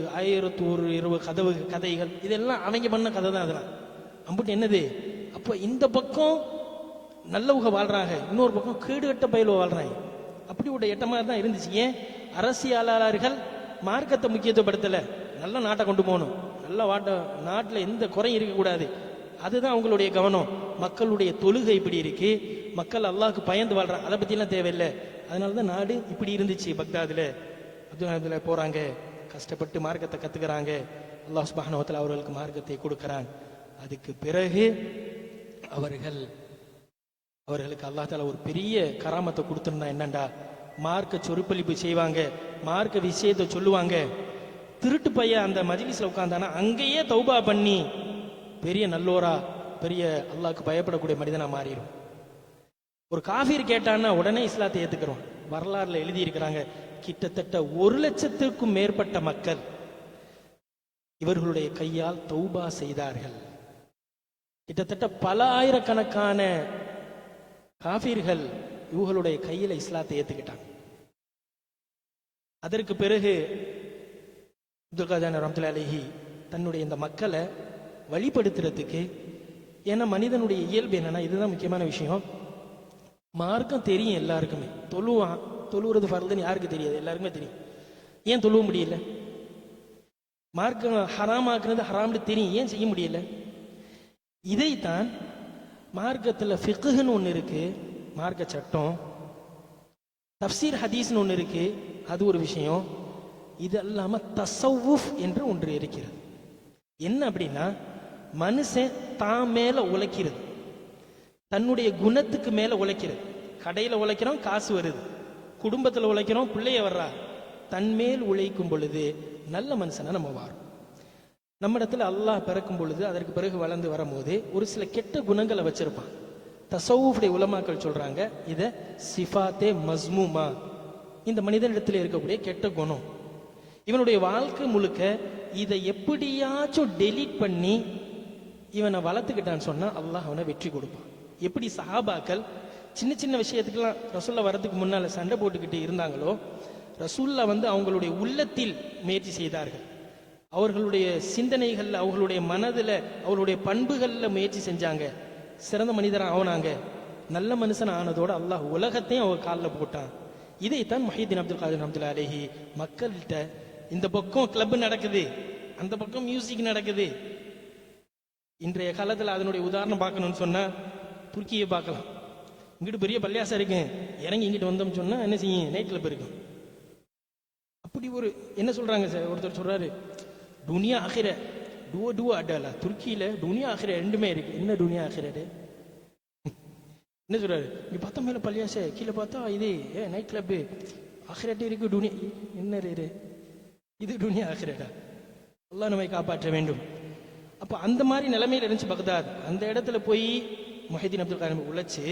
கதைகள், இதெல்லாம் அவங்க பண்ண கதை தான். அதெல்லாம் அம்புட்டு என்னது. அப்போ இந்த பக்கம் நல்லவங்க வாழ்றாங்க, இன்னொரு பக்கம் கேடுகட்ட பயில வாழ்றாங்க. அப்படி ஒரு எட்டமாக தான் இருந்துச்சு. ஏன் அரசியலாளர்கள் மார்க்கத்தை முக்கியத்துவப்படுத்தலை? நல்ல நாட்டை கொண்டு போகணும், நல்ல நாட்டில் எந்த குறையும் இருக்கக்கூடாது, அதுதான் அவங்களுடைய கவனம். மக்களுடைய தொழுகை இப்படி இருக்கு, மக்கள் அல்லாஹ்க்கு பயந்து வாழ்றாங்க, அதை பற்றிலாம் தேவையில்லை. அதனால தான் நாடு இப்படி இருந்துச்சு. பக்தாதில் அப்துல் போகிறாங்க, கஷ்டப்பட்டு மார்க்கத்தை கற்றுக்கிறாங்க. அல்லாஹ் சுப்ஹானஹு வ தஆலா அவர்களுக்கு மார்க்கத்தை கொடுக்கிறான். அதுக்கு பிறகு அவர்களுக்கு அல்லாஹ் தஆலா ஒரு பெரிய கராமத்தை கொடுத்துருந்தா. என்னண்டா, மார்க்க சொற்பொழிப்பு செய்வாங்க, மார்க்க விஷயத்தை சொல்லுவாங்க. திருட்டு பையன் அந்த மஜ்லிஸ்ல உட்கார்ந்தானா அங்கேயே தௌபா பண்ணி பெரிய நல்லோரா, பெரிய அல்லாஹ்க்கு பயப்படக்கூடிய மனிதனா மாறிடும். ஒரு காஃபிர் கேட்டான்னா உடனே இஸ்லாத்தை ஏத்துக்கிறோம். வரலாறுல எழுதி இருக்கிறாங்க, கிட்டத்தட்ட 1 லட்சத்திற்கும் மேற்பட்ட மக்கள் இவர்களுடைய கையால் தௌபா செய்தார்கள். கிட்டத்தட்ட பல ஆயிரக்கணக்கான காஃபிர்கள் இவர்களுடைய கையில இஸ்லாத்தை ஏத்துக்கிட்டாங்க. அதற்கு பிறகு அப்துல் காதர் ரஹ்மத்துல்லாஹி அலைஹி தன்னுடைய இந்த மக்களை வழிபடுத்துறதுக்கு, ஏன்னா மனிதனுடைய இயல்பு என்னன்னா, இதுதான் முக்கியமான விஷயம், மார்க்கம் தெரியும் எல்லாருக்குமே. தொழுவுறது ஃபர்துன்னு யாருக்கு தெரியாது? எல்லாருக்குமே தெரியும். ஏன் தொழுவ முடியல? மார்க்கம் ஹராமாக்குறது ஹராம்னு தெரியும், ஏன் செய்ய முடியல? இதைத்தான் மார்க்கத்தில் ஃபிக்ஹ்னு ஒன்று இருக்கு, மார்க்க சட்டம், தஃப்சீர் ஹதீஸ்னு ஒன்று இருக்கு, அது ஒரு விஷயம். இது அல்லாம தஸவ்வுஃப் என்று ஒன்று இருக்கிறது. என்ன அப்படின்னா, மனுஷன் தான் மேல உழைக்கிறது, தன்னுடைய குணத்துக்கு மேல உழைக்கிறது. கடையில் உழைக்கிறோம், காசு வருது. குடும்பத்தில் உழைக்கிறோம், பிள்ளைய வர்றா. தன்மேல் உழைக்கும் பொழுது நல்ல மனுஷனா நம்ம வாரோம். நம்ம இடத்துல அல்லாஹ் பிறக்கும் பொழுது, அதற்கு பிறகு வளர்ந்து வரும்போது ஒரு சில கெட்ட குணங்களை வச்சிருப்பான். தஸவ்வுஃபுடைய உலமாக்கள் சொல்றாங்க, இத சிஃபாத்தே மஸ்மூமா, இந்த மனிதனிடத்தில் இருக்கக்கூடிய கெட்ட குணம். இவனுடைய வாழ்க்கை முழுக்க இதை எப்படியாச்சும் டெலீட் பண்ணி இவனை வளர்த்துக்கிட்டான்னு சொன்னா அல்லாஹ் அவனை வெற்றி கொடுப்பான். எப்படி சஹாபாக்கள் சின்ன சின்ன விஷயத்துக்கெல்லாம் ரசூல்லா வரதுக்கு முன்னால சண்டை போட்டுக்கிட்டு இருந்தாங்களோ, ரசூல்லா அவங்களுடைய உள்ளத்தில் முயற்சி செய்தார்கள். அவர்களுடைய சிந்தனைகள்ல, அவர்களுடைய மனதுல, அவர்களுடைய பண்புகள்ல முயற்சி செஞ்சாங்க. சிறந்த மனிதராக ஆனாங்க. நல்ல மனுஷன் ஆனதோட அல்லாஹ் உலகத்தையும் அவங்க காலில் போட்டான். இதைத்தான் முஹிதீன் அப்துல் காதர் ரஹ்மத்துல்லாஹி அலைஹி மக்கள்கிட்ட, இந்த பக்கம் கிளப் நடக்குது, அந்த பக்கம் மியூசிக் நடக்குது. இன்றைய காலத்தில் அதனுடைய உதாரணம் பார்க்கணும்னு சொன்னா துருக்கியை பார்க்கலாம். இங்கிட்டு பெரிய பள்ளியாசம் இருக்கு, இறங்கி இங்கிட்டு வந்தோம்னு சொன்னா என்ன செய்யும், நைட் கிளப் இருக்கும். அப்படி ஒரு என்ன சொல்றாங்க சார், ஒருத்தர் சொல்றாரு, துனியா ஆகிற டூவோ அடலா, துருக்கியில துனியா ஆகிற ரெண்டுமே இருக்கு. என்ன துனியா ஆகிறது என்ன சொல்றாரு, இங்க பார்த்தா மேல பள்ளியாச, கீழே பார்த்தா இது நைட் கிளப்பு, ஆகிரட்டு இருக்கு, துனியா என்ன இது துனியா ஆகிரட்டா? அல்லாஹ் நம்மை காப்பாற்ற வேண்டும். அப்போ அந்த மாதிரி நிலைமையில் இருந்துச்சு பக்தாத். அந்த இடத்துல போய் முஹைதீன் அப்துல் காதர் உழைச்சு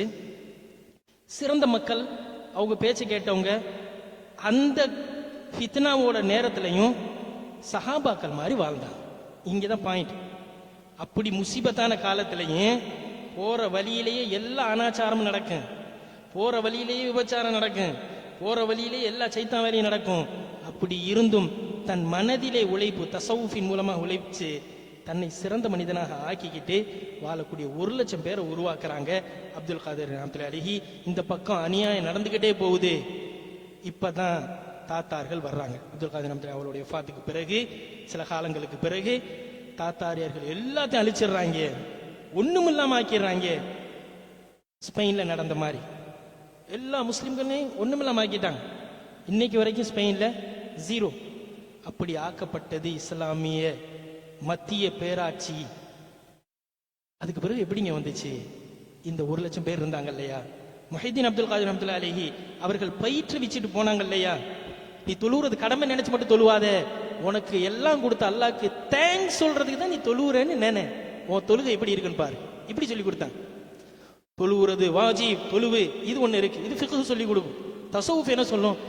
சிறந்த மக்கள், அவங்க பேச்சு கேட்டவங்க, அந்த ஃபித்னாவோட நேரத்திலையும் சஹாபாக்கள் மாதிரி வாழ்ந்தாங்க. இங்கதான் பாயிண்ட். அப்படி முசீபத்தான காலத்திலையும் போற வழியிலேயே எல்லா அனாச்சாரமும் நடக்கும், போற வழியிலேயே விபச்சாரம் நடக்கும், போற வழியிலேயே எல்லா சைத்தான் வேலையும் நடக்கும். அப்படி இருந்தும் தன் மனதிலே உழைப்பு, தசவுஃபின் மூலமா உழைச்சு தன்னை சிறந்த மனிதனாக ஆக்கிக்கிட்டு வாழக்கூடிய 1,00,000 பேரை உருவாக்குறாங்க அப்துல் காதர் ரஹ்மத்துல்லாஹி அலைஹி. இந்த பக்கம் அநியாயம் நடந்துகிட்டே போகுது. இப்பதான் தாத்தார்கள் வர்றாங்க. அப்துல் காதர் ரஹ்மத்துல்லாஹி அவருடைய வஃபாத்துக்கு பிறகு சில காலங்களுக்கு பிறகு தாத்தாரியர்கள் எல்லாத்தையும் அழிச்சிடுறாங்க, ஒண்ணுமில்லாம ஆக்கிடுறாங்க. ஸ்பெயின்ல நடந்த மாதிரி எல்லா முஸ்லிம்களையும் ஒண்ணுமில்லாம ஆக்கிட்டாங்க. இன்னைக்கு வரைக்கும் ஸ்பெயின்ல 0. அப்படி ஆக்கப்பட்டது இஸ்லாமிய மத்திய பேராட்சி. அதுக்கு பிறகு எப்படிங்க வந்துச்சு? இந்த 1,00,000 பேர் இருந்தாங்க இல்லையா, முஹைதீன் அப்துல் காதர் ரஹ்மத்துல்லாஹி அலைஹி அவர்கள் பயிற்றுவிச்சுட்டு போனாங்க இல்லையா, நீ தொழுவுறது கடமை நினைச்சு மட்டும் தொழுவாத, உனக்கு எல்லாம் கொடுத்த அல்லாஹ்க்கு தேங்க்ஸ் சொல்றதுக்கு தான் நீ தொழுவுறேன்னு நினை, உன் தொழுகை எப்படி இருக்குன்னு பாரு. இப்படி சொல்லி கொடுத்தாங்க. தொழுவுறது வாஜிப், தொழுவு இது ஒண்ணு இருக்கு, இது ஃபிக்ஹ் சொல்லி கொடுக்கும். தசவுஃப் என்ன சொல்லும்?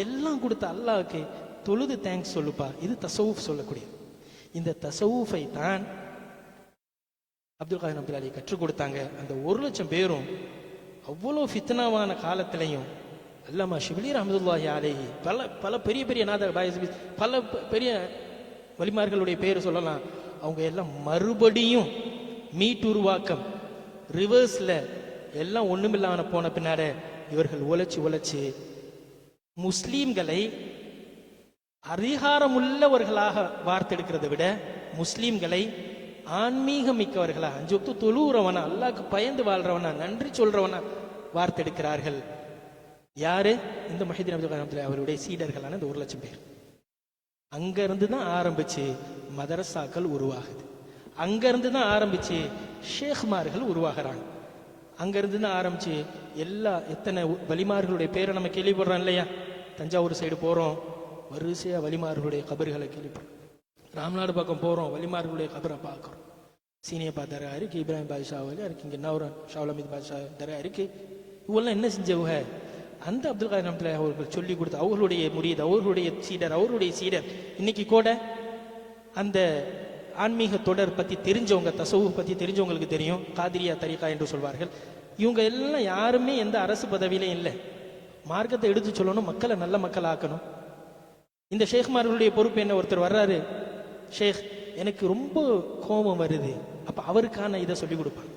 எல்லாம் கொடுத்த அல்லாஹ்க்கு தொழுது தேங்க்ஸ் சொல்லுப்பா. இது தசவுஃப் சொல்லக்கூடிய. இந்த தசவுஃபை தான் அப்துல் காதர் ரஹ்மத்துல்லாஹி அலைஹி கற்றுக் கொடுத்தாங்க. அந்த 1,00,000 பேரும் அவ்வளோ ஃபித்னாவான காலத்திலையும் அல்லாமா ஷிப்லி ரஹ்மத்துல்லாஹி அலைஹி பல பல பெரிய பெரிய பல பெரிய வலிமார்களுடைய பேர் சொல்லலாம். அவங்க எல்லாம் மறுபடியும் மீட்டுருவாக்கம், ரிவர்ஸ்ல எல்லாம் ஒண்ணுமில்லாம போன பின்னாட இவர்கள் உழைச்சு முஸ்லீம்களை அதிகாரமுள்ளவர்களாக வார்த்தெடுக்கிறத விட முஸ்லீம்களை ஆன்மீக மிக்கவர்களா, 5 வக்து தொழுறவனா, அல்லாஹ்க்கு பயந்து வாழ்றவனா, நன்றி சொல்றவனா வார்த்தெடுக்கிறார்கள். யாரு? இந்த முஹைதீன் அப்துல் காதர் ரஹ்மத்துல்லாஹி அவருடைய சீடர்களான இந்த 1,00,000 பேர். அங்க இருந்து தான் ஆரம்பிச்சு மதரசாக்கள் உருவாகுது. அங்க இருந்து தான் ஆரம்பிச்சு ஷேக்மார்கள் உருவாகிறாங்க. அங்க இருந்து தான் ஆரம்பிச்சு எத்தனை வலிமார்களுடைய பேரை நம்ம கேள்விப்படுறோம் இல்லையா? தஞ்சாவூர் சைடு போறோம், வரிசையா வலிமார்களுடைய கபர்களை கேள்விப்படுறோம். ராம்நாடு பக்கம் போறோம், வலிமார்களுடைய கபரை பார்க்கிறோம். சீனியப்பா தரா இருக்கு, இப்ராஹிம் பாதுஷா இருக்கு, இங்க நவரன் ஷாவுல் பாதுஷா தரா இருக்கு. இவெல்லாம் என்ன செஞ்சவங்க? அந்த அப்துல் காதர் ரஹ்மத்துல்லாஹி அவர்கள் சொல்லி கொடுத்த அவர்களுடைய முரீத், அவருடைய சீடர். இன்னைக்கு கூட அந்த ஆன்மீக தொடர் பத்தி தெரிஞ்சவங்க, தசவுஃப் பத்தி தெரிஞ்சவங்களுக்கு தெரியும். காதிரியா தரீகா என்று சொல்வார்கள். இவங்க எல்லாம் யாருமே எந்த அரசு பதவியிலையும் இல்லை. மார்க்கத்தை எடுத்து சொல்லணும், மக்களை நல்ல மக்கள் ஆக்கணும். இந்த ஷேக்மார்களுடைய பொறுப்பு என்ன? ஒருத்தர் வர்றாரு, ஷேக் எனக்கு ரொம்ப கோபம் வருது, அப்ப அவருக்கான இதை சொல்லி கொடுப்பாங்க.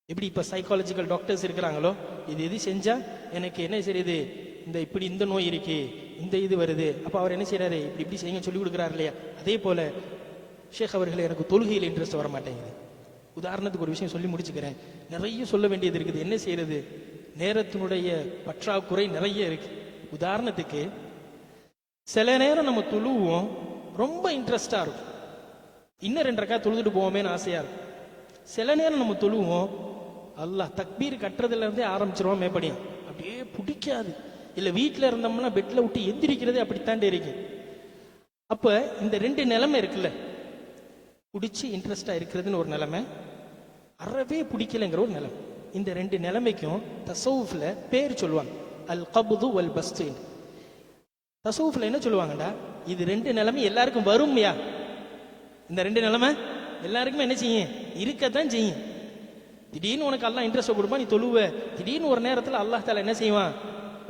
எப்படி இப்ப சைக்காலஜிக்கல் டாக்டர்ஸ் இருக்கிறாங்களோ, இது எது செஞ்சா எனக்கு என்ன செய்யுது, இந்த நோய் இருக்கு, இந்த இது வருது, அப்ப அவர் என்ன செய்யறாரு, இப்படி செய்யுங்க சொல்லி கொடுக்குறாரு இல்லையா? அதே போல ஷேக் அவர்கள் எனக்கு தொழுகையில் இன்ட்ரெஸ்ட் வர மாட்டேங்குது. உதாரணத்துக்கு ஒரு விஷயம் சொல்லி முடிச்சுக்கிறேன், நிறைய சொல்ல வேண்டியது இருக்குது. என்ன செய்யறது, நேரத்தினுடைய பற்றாக்குறை நிறைய இருக்கு. உதாரணத்துக்கு சில நேரம் நம்ம தொழுவோம், ரொம்ப இன்ட்ரெஸ்டா இருக்கும், இன்னும் 2 ரக்காத் தொழுதுட்டு போவோமேன்னு ஆசையா இருக்கும். சில நேரம் நம்ம தொழுவோம், அல்லாஹ் தக்பீர் கட்டுறதுல இருந்தே ஆரம்பிச்சிருவோம், மேப்படியும் அப்படியே பிடிக்காது. இல்ல வீட்டுல இருந்தோம்னா பெட்ல விட்டு எந்திரிக்கிறதே அப்படித்தாண்டே இருக்கு. அப்ப இந்த 2 நிலைமை இருக்குல்ல, பிடிச்சி இன்ட்ரெஸ்டா இருக்கிறதுன்னு ஒரு நிலைமை, அறவே பிடிக்கலைங்கிற ஒரு நிலைமை. இந்த 2 நிலைமைக்கும் தசவுஃப்ல பேர் சொல்லுவாங்க, அல் கப்து வல் பஸ்து. தசவுஃப்ல என்ன சொல்லுவாங்கடா, இது 2 நிலைமை எல்லாருக்கும் வரும்யா. இந்த 2 நிலைமை எல்லாருக்குமே என்ன செய்யும், இருக்கத்தான் செய்யும். திடீர்னு உனக்கு அல்லாஹ் இன்ட்ரெஸ்ட் கொடுப்பான், நீ தொழுவ. திடீர்னு ஒரு நேரத்தில் அல்லாஹ் தாலா என்ன செய்வான்,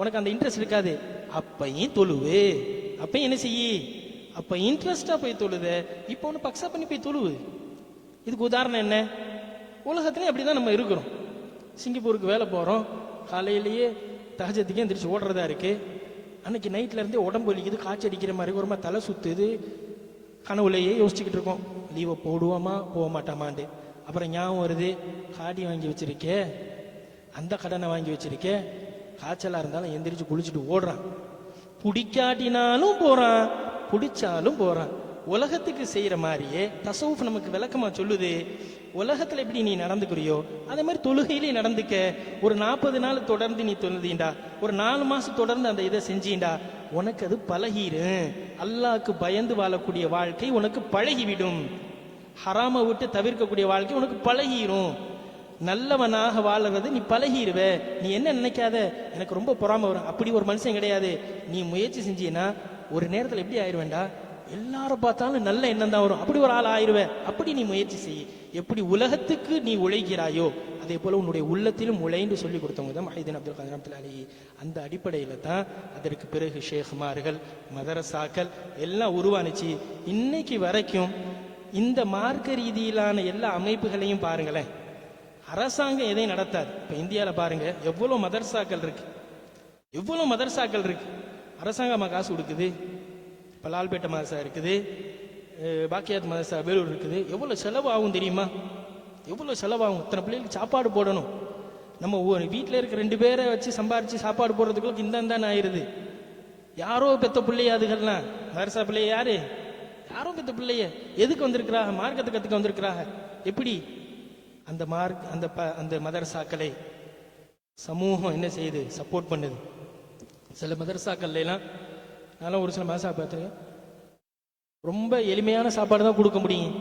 உனக்கு அந்த இன்ட்ரெஸ்ட் இருக்காது, அப்பையும் தொழுவு. அப்பையும் என்ன செய்ய, அப்ப இன்ட்ரெஸ்டா போய் தொழுத, இப்போ ஒன்று பக்ஸா பண்ணி போய் தொழுவு. இதுக்கு உதாரணம் என்ன, உலகத்திலே அப்படிதான் நம்ம இருக்கிறோம். சிங்கப்பூருக்கு வேலை போறோம், காலையிலேயே தஹஜத்துக்கே எந்திரிச்சு ஓடுறதா இருக்கு. அன்னைக்கு நைட்ல இருந்தே உடம்பு வலிக்குது, காய்ச்சி அடிக்கிற மாதிரி, ஒரு மாதிரி தலை சுத்துது, கனவுலையே யோசிச்சுக்கிட்டு இருக்கோம், லீவை போடுவோமா போக மாட்டோமாண்டு. அப்புறம் ஞாபகம் வருது, காடி வாங்கி வச்சிருக்கே, அந்த கடனை வாங்கி வச்சிருக்கே, காய்ச்சலா இருந்தாலும் எந்திரிச்சு குளிச்சுட்டு ஓடுறான். பிடிக்காட்டினாலும் போறான், பிடிச்சாலும் போறான். உலகத்துக்கு செய்யற மாதிரியே தசவுஃப் நமக்கு விளக்கமா சொல்லுது, உலகத்துல எப்படி நீ நடந்துக்கிறியோ அதே மாதிரி தொழுகையிலே நடந்துக்க. ஒரு 40 நாள் தொடர்ந்து நீ தொழுதீண்டா, ஒரு 4 மாசம் தொடர்ந்து அந்த இதை செஞ்சீண்டா, உனக்கு அது பழகிரும். அல்லாஹ்க்கு பயந்து வாழக்கூடிய வாழ்க்கை உனக்கு பழகிவிடும். ஹராமை விட்டு தவிர்க்கக்கூடிய வாழ்க்கை உனக்கு பழகிரும். நல்லவனாக வாழறது நீ பழகிடுவ. நீ என்ன நினைக்காத, எனக்கு ரொம்ப பொறாம வரும், அப்படி ஒரு மனுஷன் கிடையாது. நீ முயற்சி செஞ்சீன்னா ஒரு நேரத்தில் எப்படி ஆயிடுவேண்டா, எல்லாரும் பார்த்தாலும் நல்ல எண்ணம் தான் வரும், அப்படி ஒரு ஆள் ஆயிடுவ. அப்படி நீ முயற்சி செய். எப்படி உலகத்துக்கு நீ உழைக்கிறாயோ அதே போல உன்னுடைய உள்ளத்திலும் உழைந்து சொல்லி கொடுத்தவங்க தான் முஹைதீன் அப்துல் காதிர் ரஹ்மத்துல்லாஹி அலைஹி. அந்த அடிப்படையில தான் அதற்கு பிறகு ஷேக்மார்கள், மதரசாக்கள் எல்லாம் உருவானுச்சு. இன்னைக்கு வரைக்கும் இந்த மார்க்க ரீதியிலான எல்லா அமைப்புகளையும் பாருங்களேன், அரசாங்கம் எதையும் நடத்தாது. இப்ப இந்தியாவில் பாருங்க எவ்வளவு மதரசாக்கள் இருக்கு, எவ்வளவு மதரசாக்கள் இருக்கு. அரசாங்கமா காசு கொடுக்குது. இப்ப லால்பேட்டை மதரசா இருக்குது, பாக்கியாத் மதரசா வேலூர் இருக்குது. எவ்வளவு செலவு ஆகும் தெரியுமா? எவ்வளவு செலவாகும். இத்தனை பிள்ளைகளுக்கு சாப்பாடு போடணும். நம்ம வீட்டில் இருக்க 2 பேரை வச்சு சம்பாரிச்சு சாப்பாடு போடுறதுக்குள்ள இந்த ஆயிருது. யாரோ பெத்த பிள்ளைய அதுகள்லாம். மதரசா பிள்ளைய யாரு? யாரோ பெத்த பிள்ளைய. எதுக்கு வந்திருக்கிறாங்க? மார்க்கத்தை கத்துக்க வந்திருக்கிறாங்க. எப்படி அந்த அந்த மதரசாக்களை சமூகம் என்ன செய்யுது? சப்போர்ட் பண்ணுது. சில மதரசாக்கள் எல்லாம் நான் ஒரு சில மதரசா பார்த்துருக்கேன், ரொம்ப எளிமையான சாப்பாடு தான் கொடுக்க முடியும்.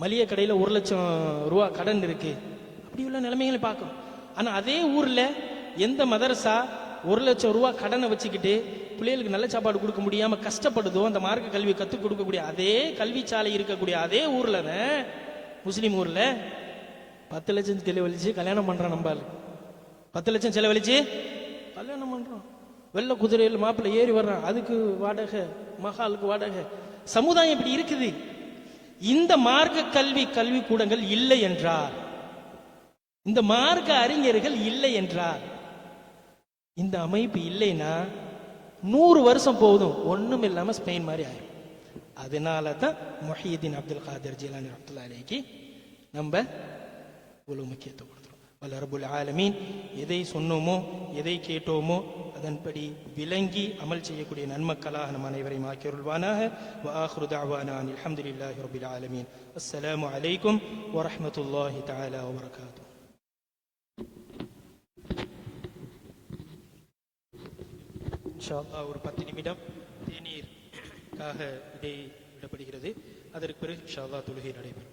மளிகை கடையில் 1 லட்சம் ரூபா கடன் இருக்கு. அப்படி உள்ள நிலைமைகளை பார்க்கணும். ஆனா அதே ஊர்ல எந்த மதரசா 1 லட்சம் ரூபா கடனை வச்சுக்கிட்டு பிள்ளைகளுக்கு நல்ல சாப்பாடு கொடுக்க முடியாம கஷ்டப்படுதோ, அந்த மார்க்க கல்வி கற்றுக் கொடுக்கக்கூடிய அதே கல்வி சாலை இருக்கக்கூடிய அதே ஊர்ல முஸ்லீம் ஊர்ல 10 லட்சம் செலவழிச்சு கல்யாணம் பண்றான். நம்பால் 10 லட்சம் செலவழிச்சு கல்யாணம் பண்றான். வெள்ள குதிரையில் மாப்பிள்ளை ஏறி வர்றான், அதுக்கு வாடகை, மகாலுக்கு வாடகை. சமுதாயம் இப்படி இருக்குது. இந்த மார்க்க கல்வி கூடங்கள் இல்லை என்றார், இந்த மார்க்க அறிஞர்கள் இல்லை என்றார், இந்த அமைப்பு இல்லைன்னா 100 வருஷம் போதும், ஒண்ணும் இல்லாம ஸ்பெயின் மாதிரி ஆயிரும். அதனாலதான் முஹைதீன் அப்துல் காதிர் ஜீலானி ரஹ்மத்துல்லாஹி அலைஹி நம்ம இவ்வளவு முக்கியத்துவம் கொடுத்துரும். வல்ல ரப்புல் ஆலமீன் எதை சொன்னோமோ எதை கேட்டோமோ அதன்படி விளங்கி அமல் செய்யக்கூடிய நன்மக்களாக நம் அனைவரையும் ஆக்கியருள்வானாக. வ ஆகிரு தஅவானா அல்ஹம்துலில்லாஹி ரப்பில் ஆலமீன். அஸ்ஸலாமு அலைக்கும் வ ரஹ்மத்துல்லாஹி தஆலா வ பரகாத்துஹு. இன்ஷா அல்லாஹ் ஒரு 10 நிமிடம் தேநீருக்காக இடைவிடப்படுகிறது. அதற்கு பிறகு இன்ஷா அல்லாஹ் தொழுகை நடைபெறும்.